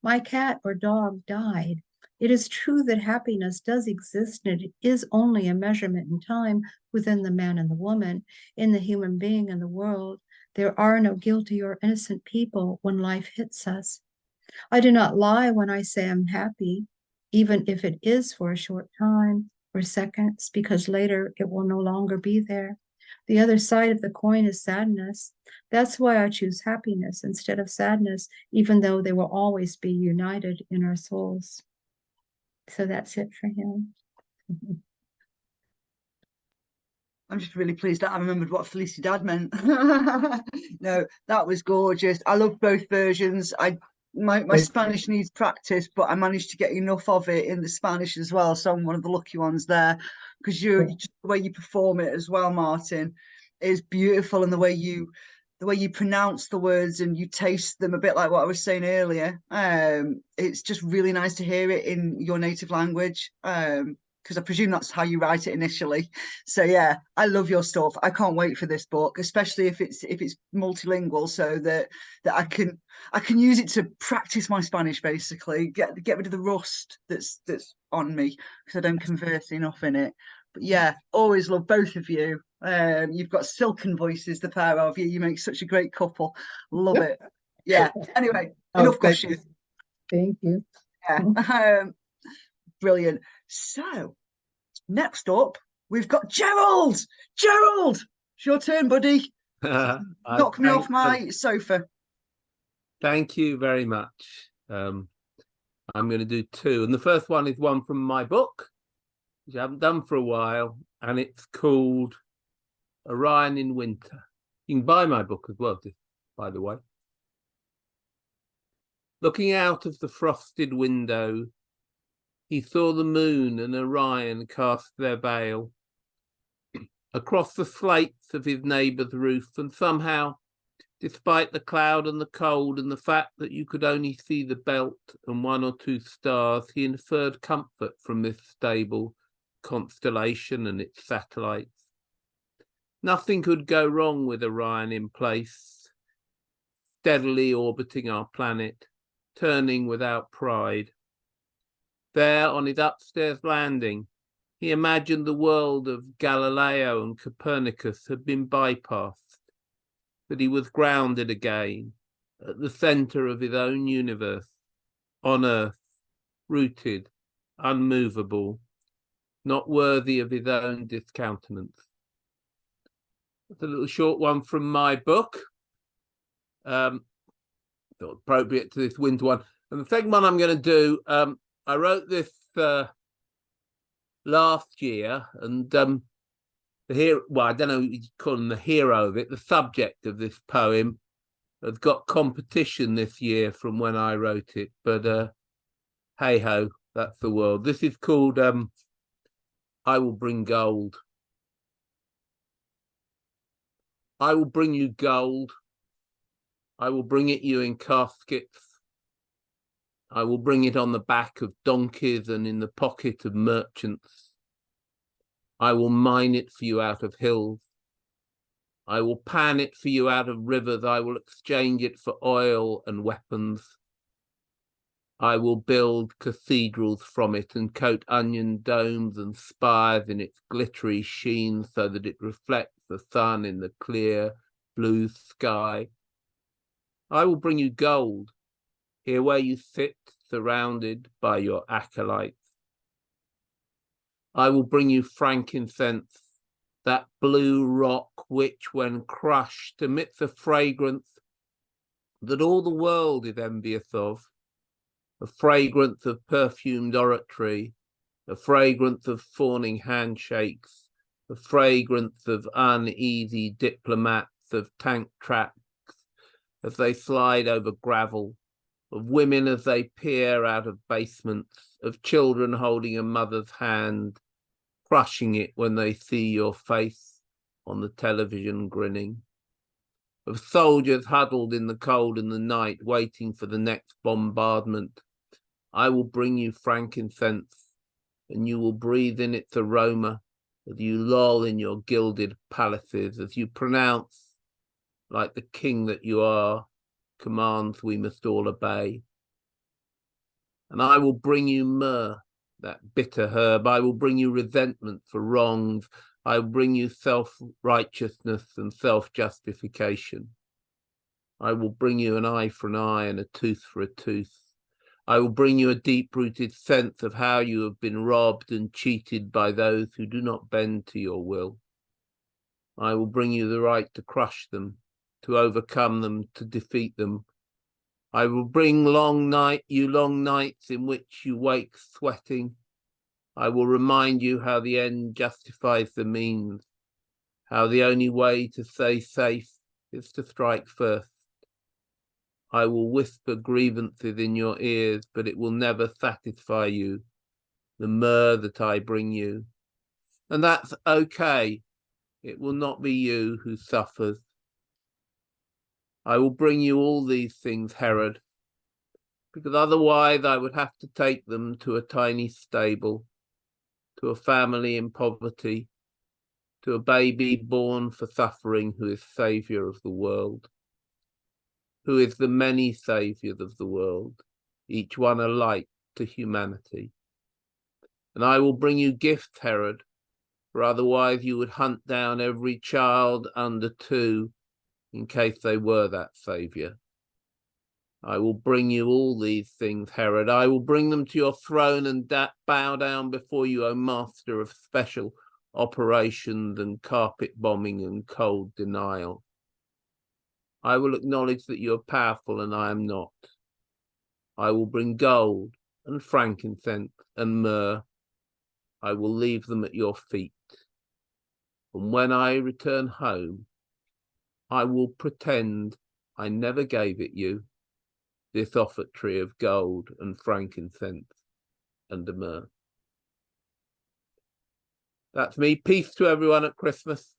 My cat or dog died. It is true that happiness does exist, and it is only a measurement in time within the man and the woman, in the human being and the world. There are no guilty or innocent people when life hits us. I do not lie when I say I'm happy, even if it is for a short time or seconds, because later it will no longer be there. The other side of the coin is sadness. That's why I choose happiness instead of sadness, even though they will always be united in our souls. So that's it for him. I'm just really pleased that I remembered what Felicidad meant. No, that was gorgeous. I love both versions. My Spanish needs practice, but I managed to get enough of it in the Spanish as well. So I'm one of the lucky ones there, because the way you perform it as well, Martin, is beautiful, and the way the way you pronounce the words and you taste them, a bit like what I was saying earlier. It's just really nice to hear it in your native language, because I presume that's how you write it initially. So yeah, I love your stuff. I can't wait for this book, especially if it's multilingual, so that I can use it to practice my Spanish, basically, get rid of the rust that's on me because I don't converse enough in it. But yeah, always love both of you. You've got silken voices, the pair of you. You make such a great couple. Love it. Yeah. Anyway, enough gushing. Thank you. Yeah. Brilliant. So next up, we've got Gerald. Gerald, it's your turn, buddy. Knock me off my sofa. Thank you very much. I'm going to do two. And the first one is one from my book, which I haven't done for a while. And it's called Orion in Winter. You can buy my book as well, by the way. Looking out of the frosted window, he saw the moon and Orion cast their veil across the slates of his neighbour's roof, and somehow, despite the cloud and the cold and the fact that you could only see the belt and one or two stars, he inferred comfort from this stable constellation and its satellites. Nothing could go wrong with Orion in place, steadily orbiting our planet, turning without pride. There, on his upstairs landing, he imagined the world of Galileo and Copernicus had been bypassed, that he was grounded again at the centre of his own universe, on Earth, rooted, unmovable, not worthy of his own discountenance. That's a little short one from my book. Thought appropriate to this winter one. And the second one I'm going to do, I wrote this last year, and the hero, well, I don't know what you call him, the hero of it, the subject of this poem has got competition this year from when I wrote it, but hey ho, that's the world. This is called I Will Bring Gold. I will bring you gold. I will bring it you in caskets. I will bring it on the back of donkeys and in the pocket of merchants. I will mine it for you out of hills. I will pan it for you out of rivers. I will exchange it for oil and weapons. I will build cathedrals from it and coat onion domes and spires in its glittery sheen so that it reflects the sun in the clear blue sky. I will bring you gold, here where you sit, surrounded by your acolytes. I will bring you frankincense, that blue rock which, when crushed, emits a fragrance that all the world is envious of, a fragrance of perfumed oratory, a fragrance of fawning handshakes, a fragrance of uneasy diplomats, of tank tracks as they slide over gravel, of women as they peer out of basements, of children holding a mother's hand, crushing it when they see your face on the television grinning, of soldiers huddled in the cold and the night waiting for the next bombardment. I will bring you frankincense, and you will breathe in its aroma as you loll in your gilded palaces, as you pronounce, like the king that you are, commands we must all obey. And I will bring you myrrh, that bitter herb. I will bring you resentment for wrongs. I will bring you self-righteousness and self-justification. I will bring you an eye for an eye and a tooth for a tooth. I will bring you a deep-rooted sense of how you have been robbed and cheated by those who do not bend to your will. I will bring you the right to crush them, to overcome them, to defeat them. I will bring long nights in which you wake sweating. I will remind you how the end justifies the means, how the only way to stay safe is to strike first. I will whisper grievances in your ears, but it will never satisfy you, the myrrh that I bring you. And that's okay. It will not be you who suffers. I will bring you all these things, Herod, because otherwise I would have to take them to a tiny stable, to a family in poverty, to a baby born for suffering who is Saviour of the world, who is the many Saviours of the world, each one a light to humanity. And I will bring you gifts, Herod, for otherwise you would hunt down every child under 2 in case they were that Saviour. I will bring you all these things, Herod. I will bring them to your throne and bow down before you, O master of special operations and carpet bombing and cold denial. I will acknowledge that you are powerful and I am not. I will bring gold and frankincense and myrrh. I will leave them at your feet. And when I return home, I will pretend I never gave it you, this offertory of gold and frankincense and myrrh. That's me. Peace to everyone at Christmas.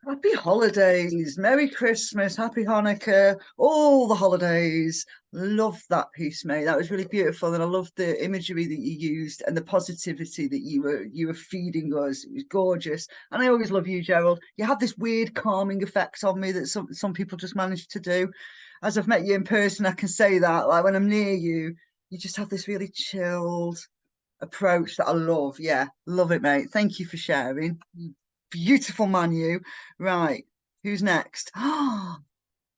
Happy holidays, Merry Christmas, Happy Hanukkah, all the holidays. Love that piece, mate. That was really beautiful, and I loved the imagery that you used and the positivity that you were feeding us. It was gorgeous, and I always love you, Gerald. You have this weird calming effect on me that some people just manage to do. As I've met you in person, I can say that. Like when I'm near you, you just have this really chilled approach that I love. Yeah, love it, mate. Thank you for sharing. Beautiful man, you. Right, who's next? Oh,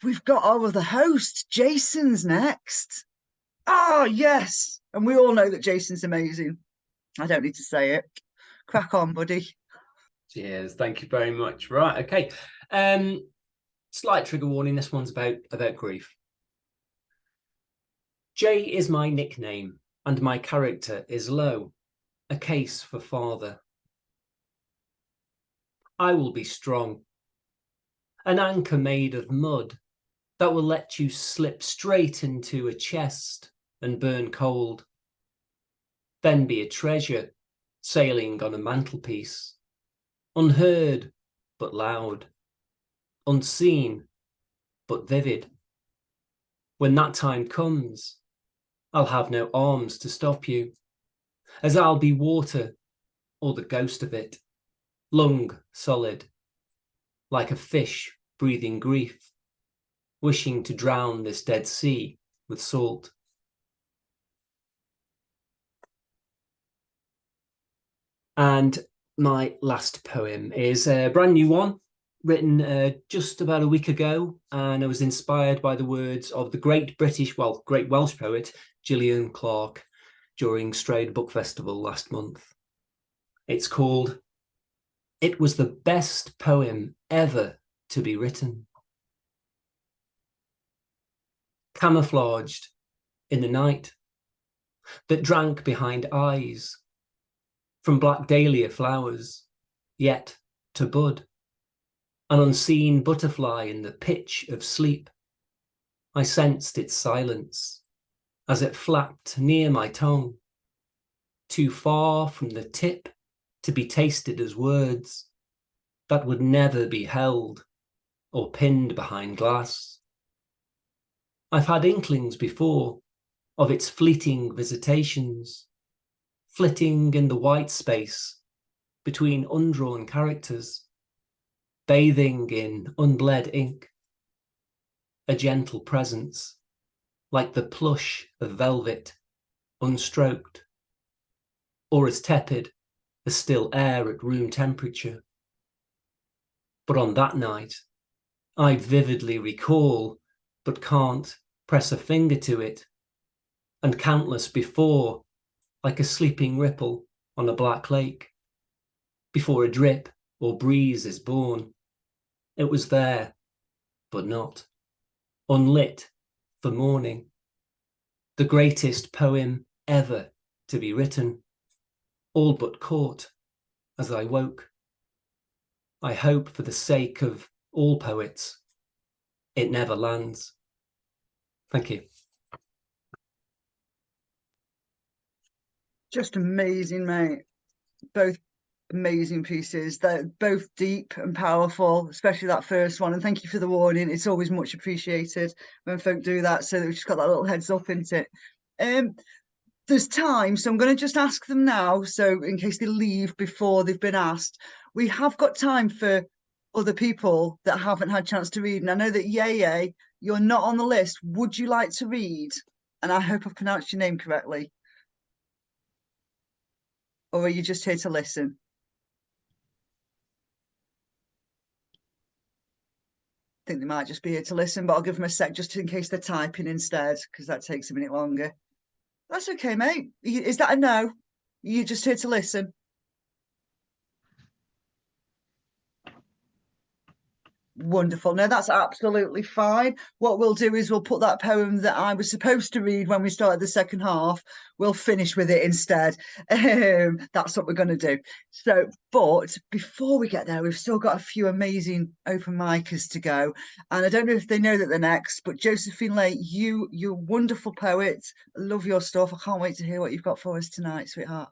we've got our other host. Jason's next. Oh, yes. And we all know that Jason's amazing. I don't need to say it. Crack on, buddy. Cheers. Thank you very much. Right, okay. Slight trigger warning. This one's about grief. Jay is my nickname, and my character is Low, a case for father. I will be strong, an anchor made of mud that will let you slip straight into a chest and burn cold, then be a treasure sailing on a mantelpiece, unheard but loud, unseen but vivid. When that time comes, I'll have no arms to stop you, as I'll be water or the ghost of it, lung solid, like a fish breathing grief, wishing to drown this dead sea with salt. And my last poem is a brand new one, written just about a week ago, and I was inspired by the words of the great Welsh poet, Gillian Clarke, during Strayed Book Festival last month. It's called "It Was the Best Poem Ever to Be Written." Camouflaged in the night that drank behind eyes, from black dahlia flowers, yet to bud, an unseen butterfly in the pitch of sleep. I sensed its silence as it flapped near my tongue, too far from the tip to be tasted as words that would never be held or pinned behind glass. I've had inklings before of its fleeting visitations, flitting in the white space between undrawn characters, bathing in unbled ink, a gentle presence, like the plush of velvet, unstroked, or as tepid as still air at room temperature. But on that night, I vividly recall, but can't press a finger to it, and countless before, like a sleeping ripple on a black lake, before a drip or breeze is born. It was there, but not, unlit for morning. The greatest poem ever to be written, all but caught as I woke. I hope for the sake of all poets, it never lands. Thank you. Just amazing, mate. Both amazing pieces. They're both deep and powerful, especially that first one. And thank you for the warning. It's always much appreciated when folk do that, so that we've just got that little heads up into it. There's time, so I'm going to just ask them now, so in case they leave before they've been asked. We have got time for other people that haven't had a chance to read. And I know that Yeye, you're not on the list. Would you like to read? And I hope I've pronounced your name correctly. Or are you just here to listen? I think they might just be here to listen, but I'll give them a sec just in case they're typing instead, because that takes a minute longer. That's okay, mate. Is that a no? You're just here to listen? Wonderful. No, that's absolutely fine. What we'll do is we'll put that poem that I was supposed to read when we started the second half, we'll finish with it instead. That's what we're going to do. So, but before we get there, we've still got a few amazing open micers to go. And I don't know if they know that they're next, but Josephine Lay, you're a wonderful poet. I love your stuff. I can't wait to hear what you've got for us tonight, sweetheart.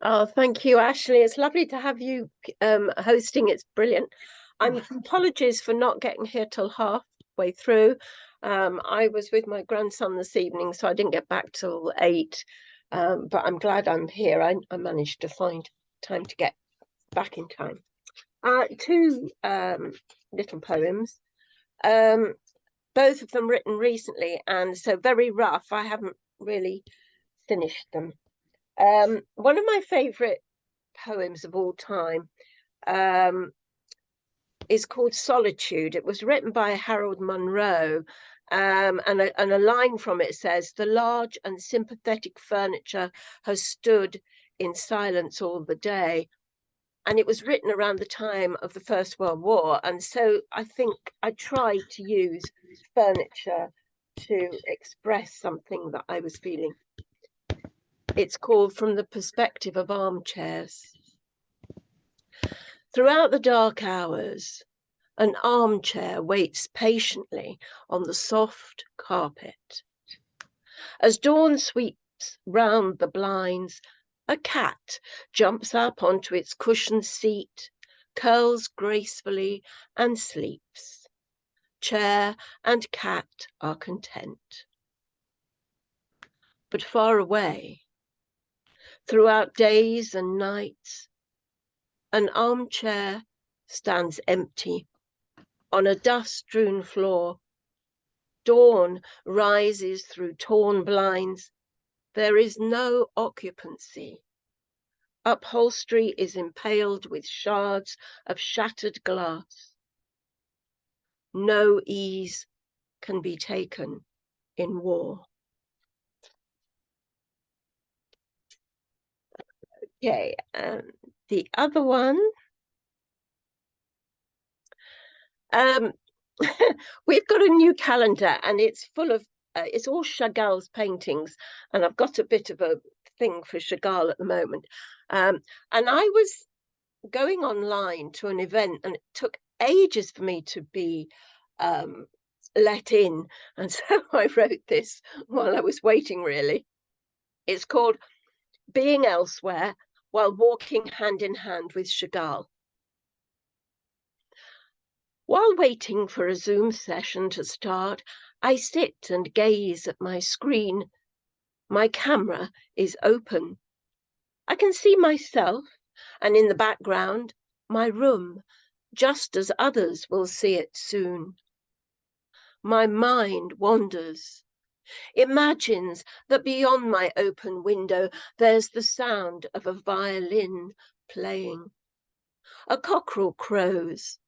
Oh, thank you, Ashley. It's lovely to have you hosting. It's brilliant. Apologies for not getting here till halfway through. I was with my grandson this evening, so I didn't get back till 8. But I'm glad I'm here. I managed to find time to get back in time. 2 little poems, both of them written recently, and so very rough. I haven't really finished them. One of my favourite poems of all time is called Solitude. It was written by Harold Munro, and a line from it says, "The large and sympathetic furniture has stood in silence all the day." And it was written around the time of the First World War. And so I think I tried to use furniture to express something that I was feeling. It's called From the Perspective of Armchairs. Throughout the dark hours, an armchair waits patiently on the soft carpet. As dawn sweeps round the blinds, a cat jumps up onto its cushioned seat, curls gracefully and sleeps. Chair and cat are content. But far away, throughout days and nights, an armchair stands empty on a dust-strewn floor. Dawn rises through torn blinds. There is no occupancy. Upholstery is impaled with shards of shattered glass. No ease can be taken in war. Okay, the other one. We've got a new calendar and it's full of, it's all Chagall's paintings. And I've got a bit of a thing for Chagall at the moment. And I was going online to an event and it took ages for me to be let in. And so I wrote this while I was waiting, really. It's called Being Elsewhere While Walking Hand in Hand with Chagall. While waiting for a Zoom session to start, I sit and gaze at my screen. My camera is open. I can see myself, and in the background, my room, just as others will see it soon. My mind wanders, imagines that beyond my open window, there's the sound of a violin playing. A cockerel crows.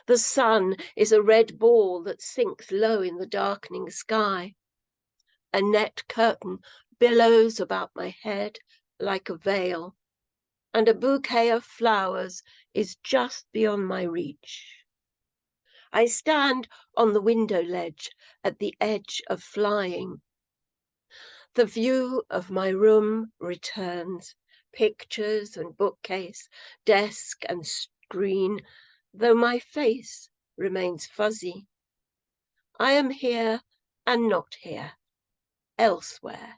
The sun is a red ball that sinks low in the darkening sky. A net curtain billows about my head like a veil, and a bouquet of flowers is just beyond my reach. I stand on the window ledge at the edge of flying. The view of my room returns, pictures and bookcase, desk and screen, though my face remains fuzzy. I am here and not here, elsewhere.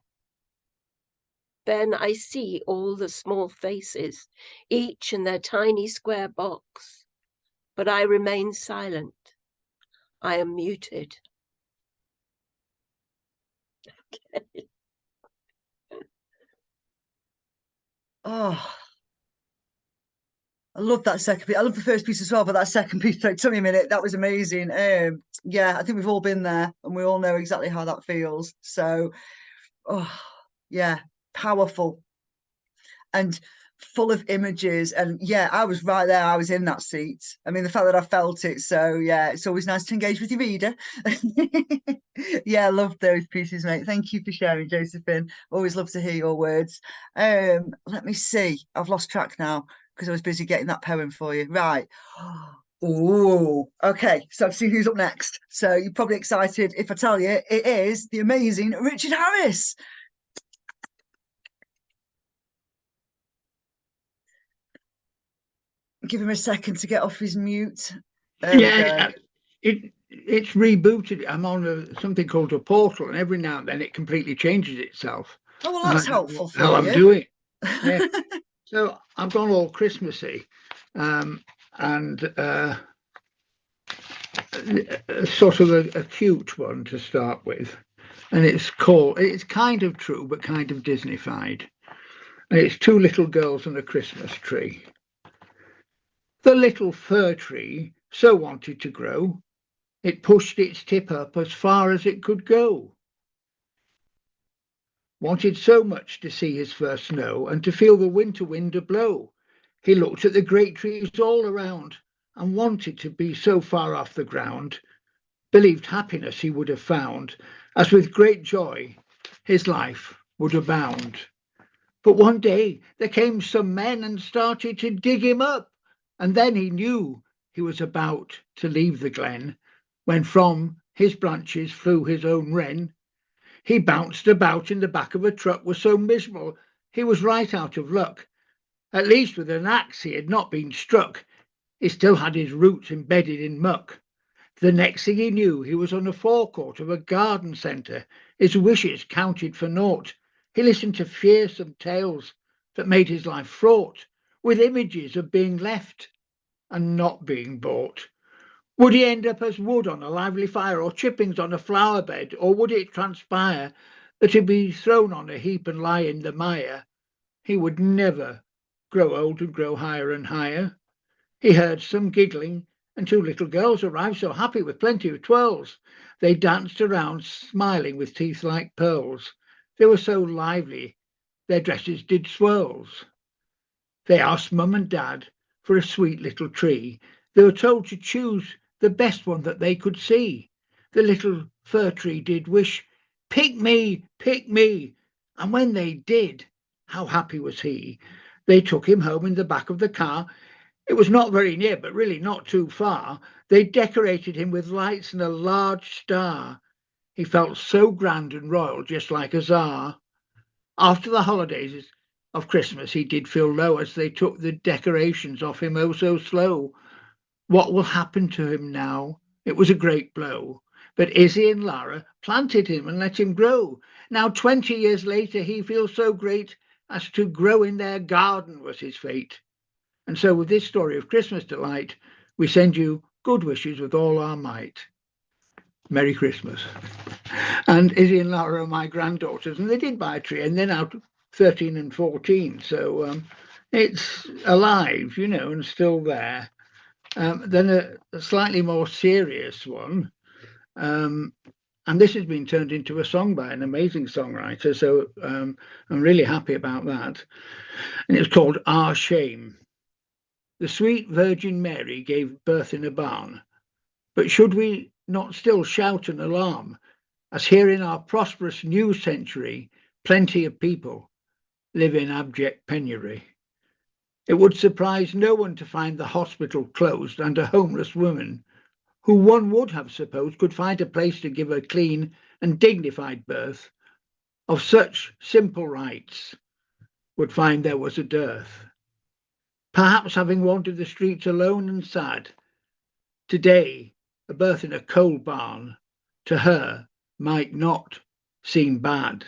Then I see all the small faces, each in their tiny square box. But I remain silent. I am muted. Okay. Oh, I love that second piece. I love the first piece as well, but that second piece took me a minute. That was amazing. Yeah, I think we've all been there and we all know exactly how that feels. So, oh, yeah, powerful and full of images. And yeah, I was right there. I was in that seat. I mean, the fact that I felt it. So yeah, it's always nice to engage with your reader. Yeah, I love those pieces, mate. Thank you for sharing, Josephine. Always love to hear your words. Let me see. I've lost track now because I was busy getting that poem for you. Right. Oh, okay. So I've seen who's up next. So you're probably excited if I tell you it is the amazing Richard Harris. Give him a second to get off his mute. Yeah, it's rebooted. I'm on something called a portal, and every now and then it completely changes itself. Oh, well, that's helpful for how you. I'm doing. Yeah. So I've gone all Christmassy, and sort of a cute one to start with, and it's kind of true but kind of Disney-fied, and it's two little girls and a Christmas tree. The little fir tree so wanted to grow, it pushed its tip up as far as it could go. Wanted so much to see his first snow and to feel the winter wind a blow. He looked at the great trees all around and wanted to be so far off the ground, believed happiness he would have found, as with great joy his life would abound. But one day there came some men and started to dig him up, and then he knew he was about to leave the glen, when from his branches flew his own wren. He bounced about in the back of a truck, was so miserable he was right out of luck. At least with an axe he had not been struck. He still had his roots embedded in muck. The next thing he knew, he was on a forecourt of a garden centre. His wishes counted for naught. He listened to fearsome tales that made his life fraught with images of being left and not being bought. Would he end up as wood on a lively fire, or chippings on a flower bed, or would it transpire that he'd be thrown on a heap and lie in the mire? He would never grow old and grow higher and higher. He heard some giggling, and two little girls arrived, so happy with plenty of twirls. They danced around, smiling with teeth like pearls. They were so lively, their dresses did swirls. They asked Mum and Dad for a sweet little tree. They were told to choose the best one that they could see. The little fir tree did wish, pick me, and when they did, how happy was he. They took him home in the back of the car. It was not very near, but really not too far. They decorated him with lights and a large star. He felt so grand and royal, just like a czar. After the holidays of Christmas, he did feel low as they took the decorations off him oh so slow. What will happen to him now? It was a great blow. But Izzy and Lara planted him and let him grow. Now 20 years later, he feels so great as to grow in their garden was his fate. And so with this story of Christmas delight, we send you good wishes with all our might. Merry Christmas. And Izzy and Lara are my granddaughters, and they did buy a tree, and they're now 13 and 14. So it's alive, you know, and still there. Then a slightly more serious one. And this has been turned into a song by an amazing songwriter. So I'm really happy about that. And it's called Our Shame. The sweet Virgin Mary gave birth in a barn. But should we not still shout an alarm, as here in our prosperous new century, plenty of people live in abject penury? It would surprise no one to find the hospital closed and a homeless woman, who one would have supposed could find a place to give a clean and dignified birth, of such simple rights, would find there was a dearth. Perhaps having wandered the streets alone and sad, today a birth in a coal barn to her might not seem bad.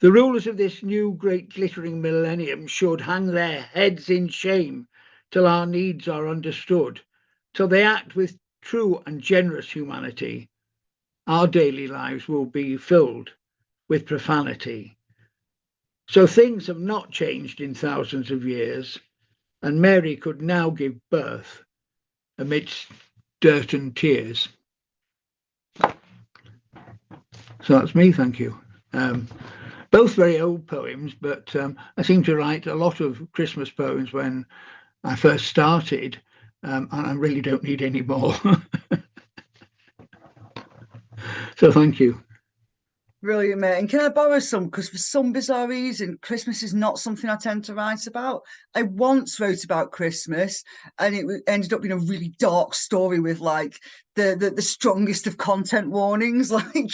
The rulers of this new great glittering millennium should hang their heads in shame till our needs are understood, till they act with true and generous humanity. Our daily lives will be filled with profanity. So things have not changed in thousands of years, and Mary could now give birth amidst dirt and tears. So that's me, thank you. Both very old poems, but I seem to write a lot of Christmas poems when I first started, and I really don't need any more. So thank you. Brilliant, mate. And can I borrow some? Because for some bizarre reason, Christmas is not something I tend to write about. I once wrote about Christmas, and it ended up being a really dark story with like the strongest of content warnings. Like,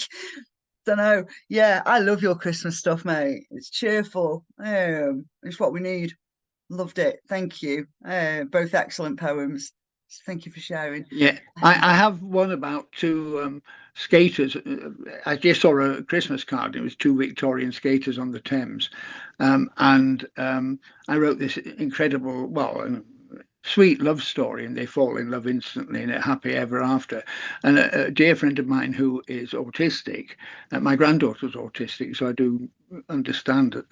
don't know. Yeah, I love your Christmas stuff, mate. It's cheerful. It's what we need. Loved it. Thank you. Both excellent poems. Thank you for sharing. Yeah, I have one about two skaters. I just saw a Christmas card. It was two Victorian skaters on the Thames. And I wrote this incredible, well, sweet love story, and they fall in love instantly and are happy ever after. And a dear friend of mine who is autistic, my granddaughter's autistic, so I do understand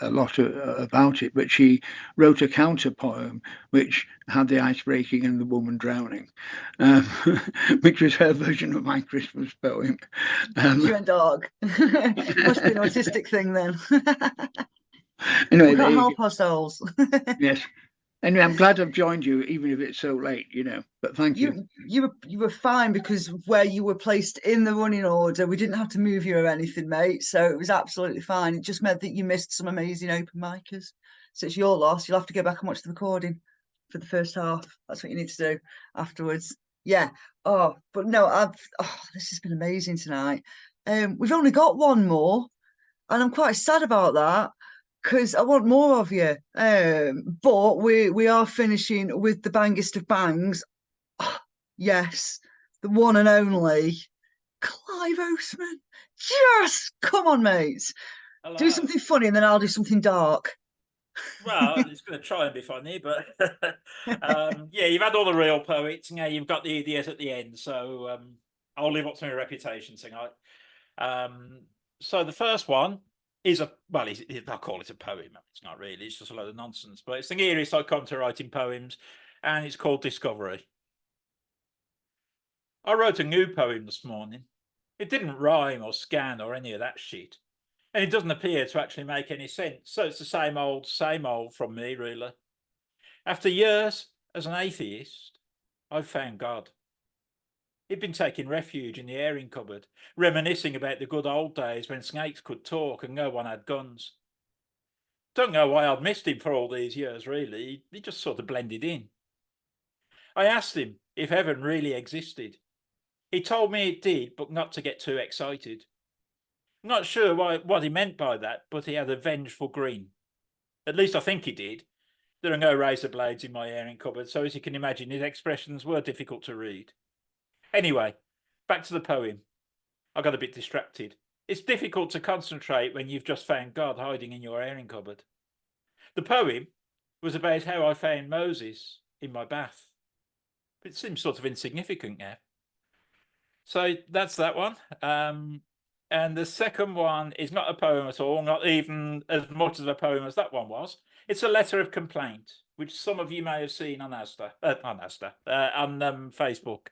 a lot about it, but she wrote a counter poem which had the ice breaking and the woman drowning, which was her version of my Christmas poem. You and dog. Must be an autistic thing then. Anyway, We can't help ourselves. Yes. Anyway, I'm glad I've joined you, even if it's so late, you know. But thank you. You were fine because of where you were placed in the running order. We didn't have to move you or anything, mate. So it was absolutely fine. It just meant that you missed some amazing open micers. So it's your loss. You'll have to go back and watch the recording for the first half. That's what you need to do afterwards. Yeah. Oh, but no, this has been amazing tonight. We've only got one more, and I'm quite sad about that, because I want more of you. But we are finishing with the bangest of bangs. Oh, yes, the one and only Clive Oseman. Yes, come on, mate. Hello. Do something funny and then I'll do something dark. Well, it's going to try and be funny, but yeah, you've had all the real poets, and yeah, you've got the idiot at the end. So I'll live up to my reputation tonight. So the first one is I'll call it a poem. It's not really, it's just a load of nonsense, but it's the nearest I come to writing poems, and it's called Discovery. I wrote a new poem this morning. It didn't rhyme or scan or any of that shit, and it doesn't appear to actually make any sense, so it's the same old from me, really. After years as an atheist, I've found God. He'd been taking refuge in the airing cupboard, reminiscing about the good old days when snakes could talk and no one had guns. Don't know why I'd missed him for all these years, really. He just sort of blended in. I asked him if heaven really existed. He told me it did, but not to get too excited. Not sure what he meant by that, but he had a vengeful grin. At least I think he did. There are no razor blades in my airing cupboard, so as you can imagine, his expressions were difficult to read. Anyway, back to the poem. I got a bit distracted. It's difficult to concentrate when you've just found God hiding in your airing cupboard. The poem was about how I found Moses in my bath. It seems sort of insignificant now. So that's that one. And the second one is not a poem at all, not even as much as a poem as that one was. It's a letter of complaint, which some of you may have seen on Facebook.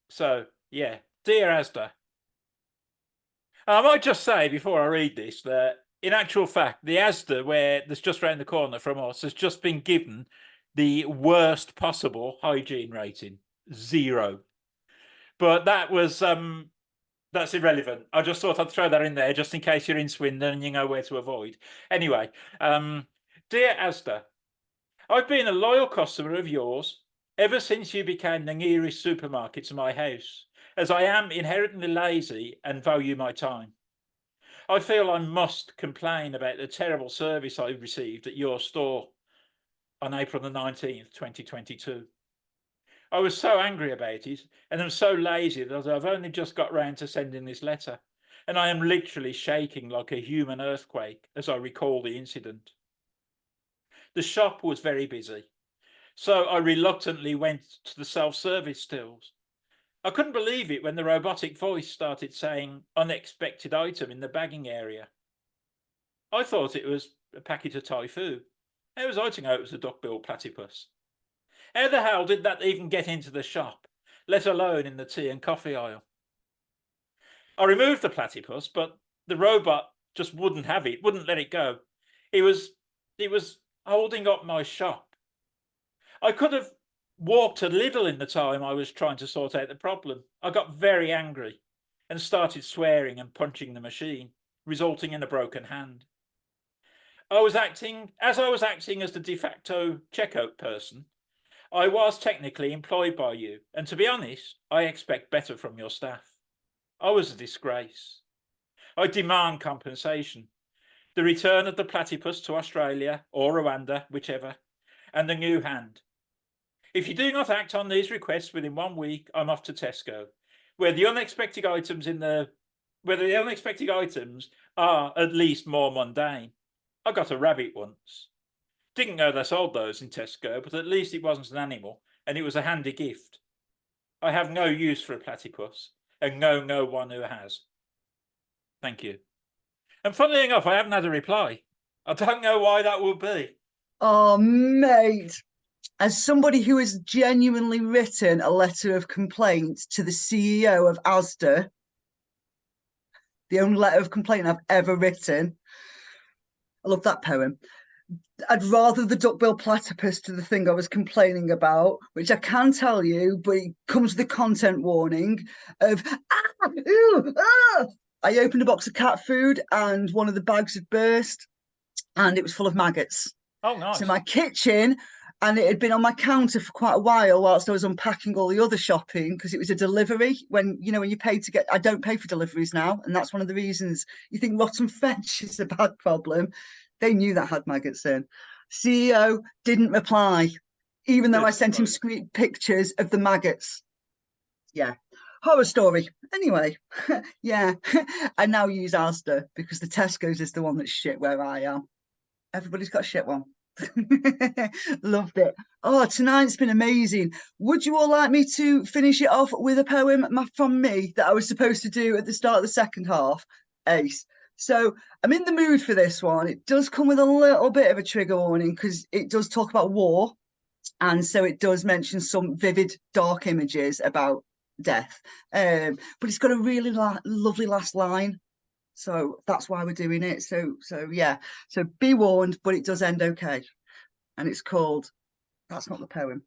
So yeah, dear Asda. I might just say before I read this that in actual fact, the Asda that's just around the corner from us has just been given the worst possible hygiene rating, 0. But that was that's irrelevant. I just thought I'd throw that in there just in case you're in Swindon and you know where to avoid. Anyway, dear Asda, I've been a loyal customer of yours ever since you became the nearest supermarket to my house, as I am inherently lazy and value my time. I feel I must complain about the terrible service I received at your store on April the 19th, 2022. I was so angry about it, and am so lazy that I've only just got round to sending this letter, and I am literally shaking like a human earthquake as I recall the incident. The shop was very busy, so I reluctantly went to the self-service stills. I couldn't believe it when the robotic voice started saying unexpected item in the bagging area. I thought it was a packet of Thai food. How was I to know it was a duck-billed platypus? How the hell did that even get into the shop, let alone in the tea and coffee aisle? I removed the platypus, but the robot just wouldn't have it, wouldn't let it go. It was holding up my shop. I could have walked a little in the time I was trying to sort out the problem. I got very angry and started swearing and punching the machine, resulting in a broken hand. I was acting as the de facto checkout person. I was technically employed by you, and to be honest, I expect better from your staff. I was a disgrace. I demand compensation, the return of the platypus to Australia or Rwanda, whichever, and a new hand. If you do not act on these requests within 1 week, I'm off to Tesco, where the unexpected items are at least more mundane. I got a rabbit once. Didn't know they sold those in Tesco, but at least it wasn't an animal, and it was a handy gift. I have no use for a platypus, and know no one who has. Thank you. And funnily enough, I haven't had a reply. I don't know why that would be. Oh, mate. As somebody who has genuinely written a letter of complaint to the CEO of Asda, the only letter of complaint I've ever written, I love that poem. I'd rather the duckbill platypus to the thing I was complaining about, which I can tell you, but it comes with a content warning of, I opened a box of cat food and one of the bags had burst and it was full of maggots. Oh, nice. So my kitchen, and it had been on my counter for quite a while whilst I was unpacking all the other shopping, because it was a delivery. When you pay to get, I don't pay for deliveries now, and that's one of the reasons. You think rotten fetch is a bad problem. They knew that had maggots in. CEO didn't reply, even though I sent him pictures of the maggots. Yeah, horror story. Anyway, yeah, I now use Asda because the Tesco's is the one that's shit where I am. Everybody's got a shit one. Loved it. Oh, tonight's been amazing. Would you all like me to finish it off with a poem from me that I was supposed to do at the start of the second half? Ace. So I'm in the mood for this one. It does come with a little bit of a trigger warning because it does talk about war. And so it does mention some vivid, dark images about death. But it's got a really lovely last line. So that's why we're doing it. So yeah. So be warned, but it does end okay. And it's called, that's not the poem.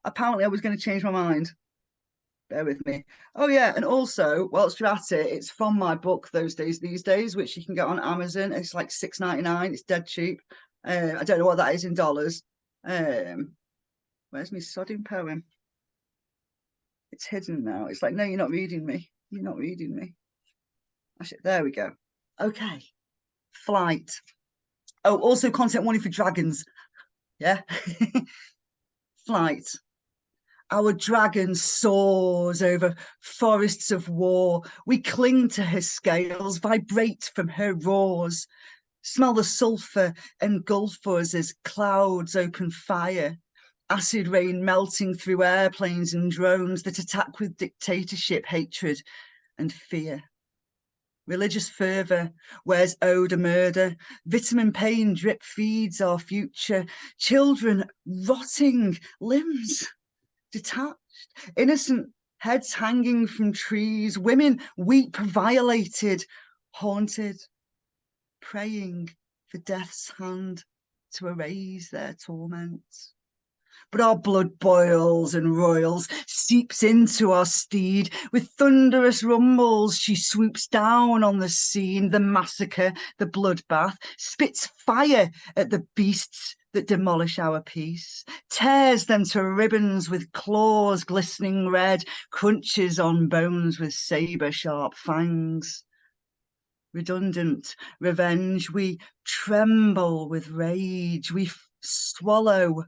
Apparently I was going to change my mind. Bear with me. Oh yeah, and also, whilst you're at it, it's from my book, These Days, which you can get on Amazon. It's like $6.99. It's dead cheap. I don't know what that is in dollars. Where's my sodding poem? It's hidden now. It's like, no, you're not reading me. You're not reading me. Actually, there we go. Okay. Flight. Oh, also content warning for dragons. Yeah. Flight. Our dragon soars over forests of war. We cling to her scales, vibrate from her roars. Smell the sulphur engulf us as clouds open fire. Acid rain melting through airplanes and drones that attack with dictatorship, hatred and fear. Religious fervour wears ode a murder. Vitamin pain drip feeds our future. Children rotting, limbs detached, innocent heads hanging from trees. Women weep, violated, haunted, praying for death's hand to erase their torments. But our blood boils and roils, seeps into our steed. With thunderous rumbles, she swoops down on the scene. The massacre, the bloodbath, spits fire at the beasts that demolish our peace, tears them to ribbons with claws glistening red, crunches on bones with sabre-sharp fangs. Redundant revenge, we tremble with rage, we swallow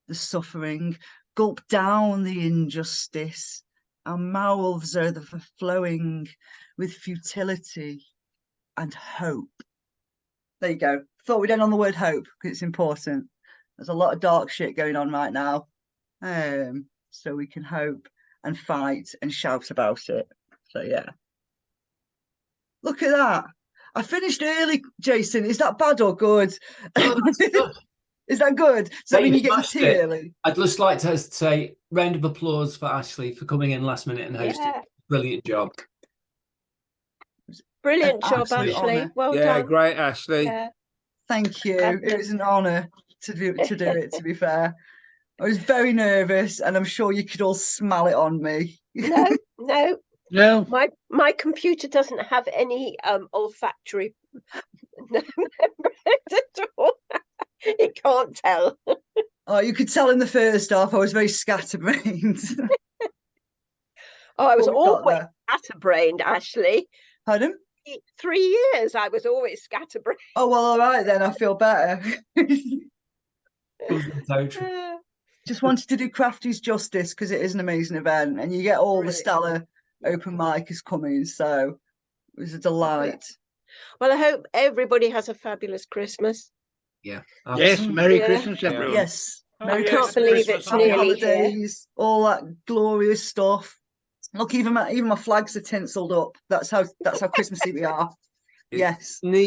the suffering, gulp down the injustice Our mouths are flowing with futility and hope. There you go. Thought we'd end on the word hope because it's important. There's a lot of dark shit going on right now. So we can hope and fight and shout about it. So yeah. Look at that. I finished early, Jason. Is that bad or good? Oh, that's good. Is that good? Does that mean you get your tea early? I'd just like to say round of applause for Ashley for coming in last minute and hosting. Yeah. Brilliant job. Brilliant job, Absolute Ashley. honour. Well Yeah, done. great, Ashley. Yeah. Thank you. It was an honour to do it, to be fair. I was very nervous and I'm sure you could all smell it on me. No. My computer doesn't have any olfactory membranes at all. It can't tell. Oh, you could tell in the first half I was very scatterbrained. Oh, I was But we got always there. scatterbrained, Ashley. Pardon? 3 years I was always scatterbrained. Oh, well, all right then. I feel better. Just wanted to do Crafty's justice because it is an amazing event and you get all the stellar open micers coming. So it was a delight. Well, I hope everybody has a fabulous Christmas. Yeah. Yes, Merry Yeah. Christmas, everyone. Yes. I can't believe it's Happy nearly here. holidays, all that glorious stuff. Look, even my flags are tinseled up. That's how Christmassy we are. Yes. Neat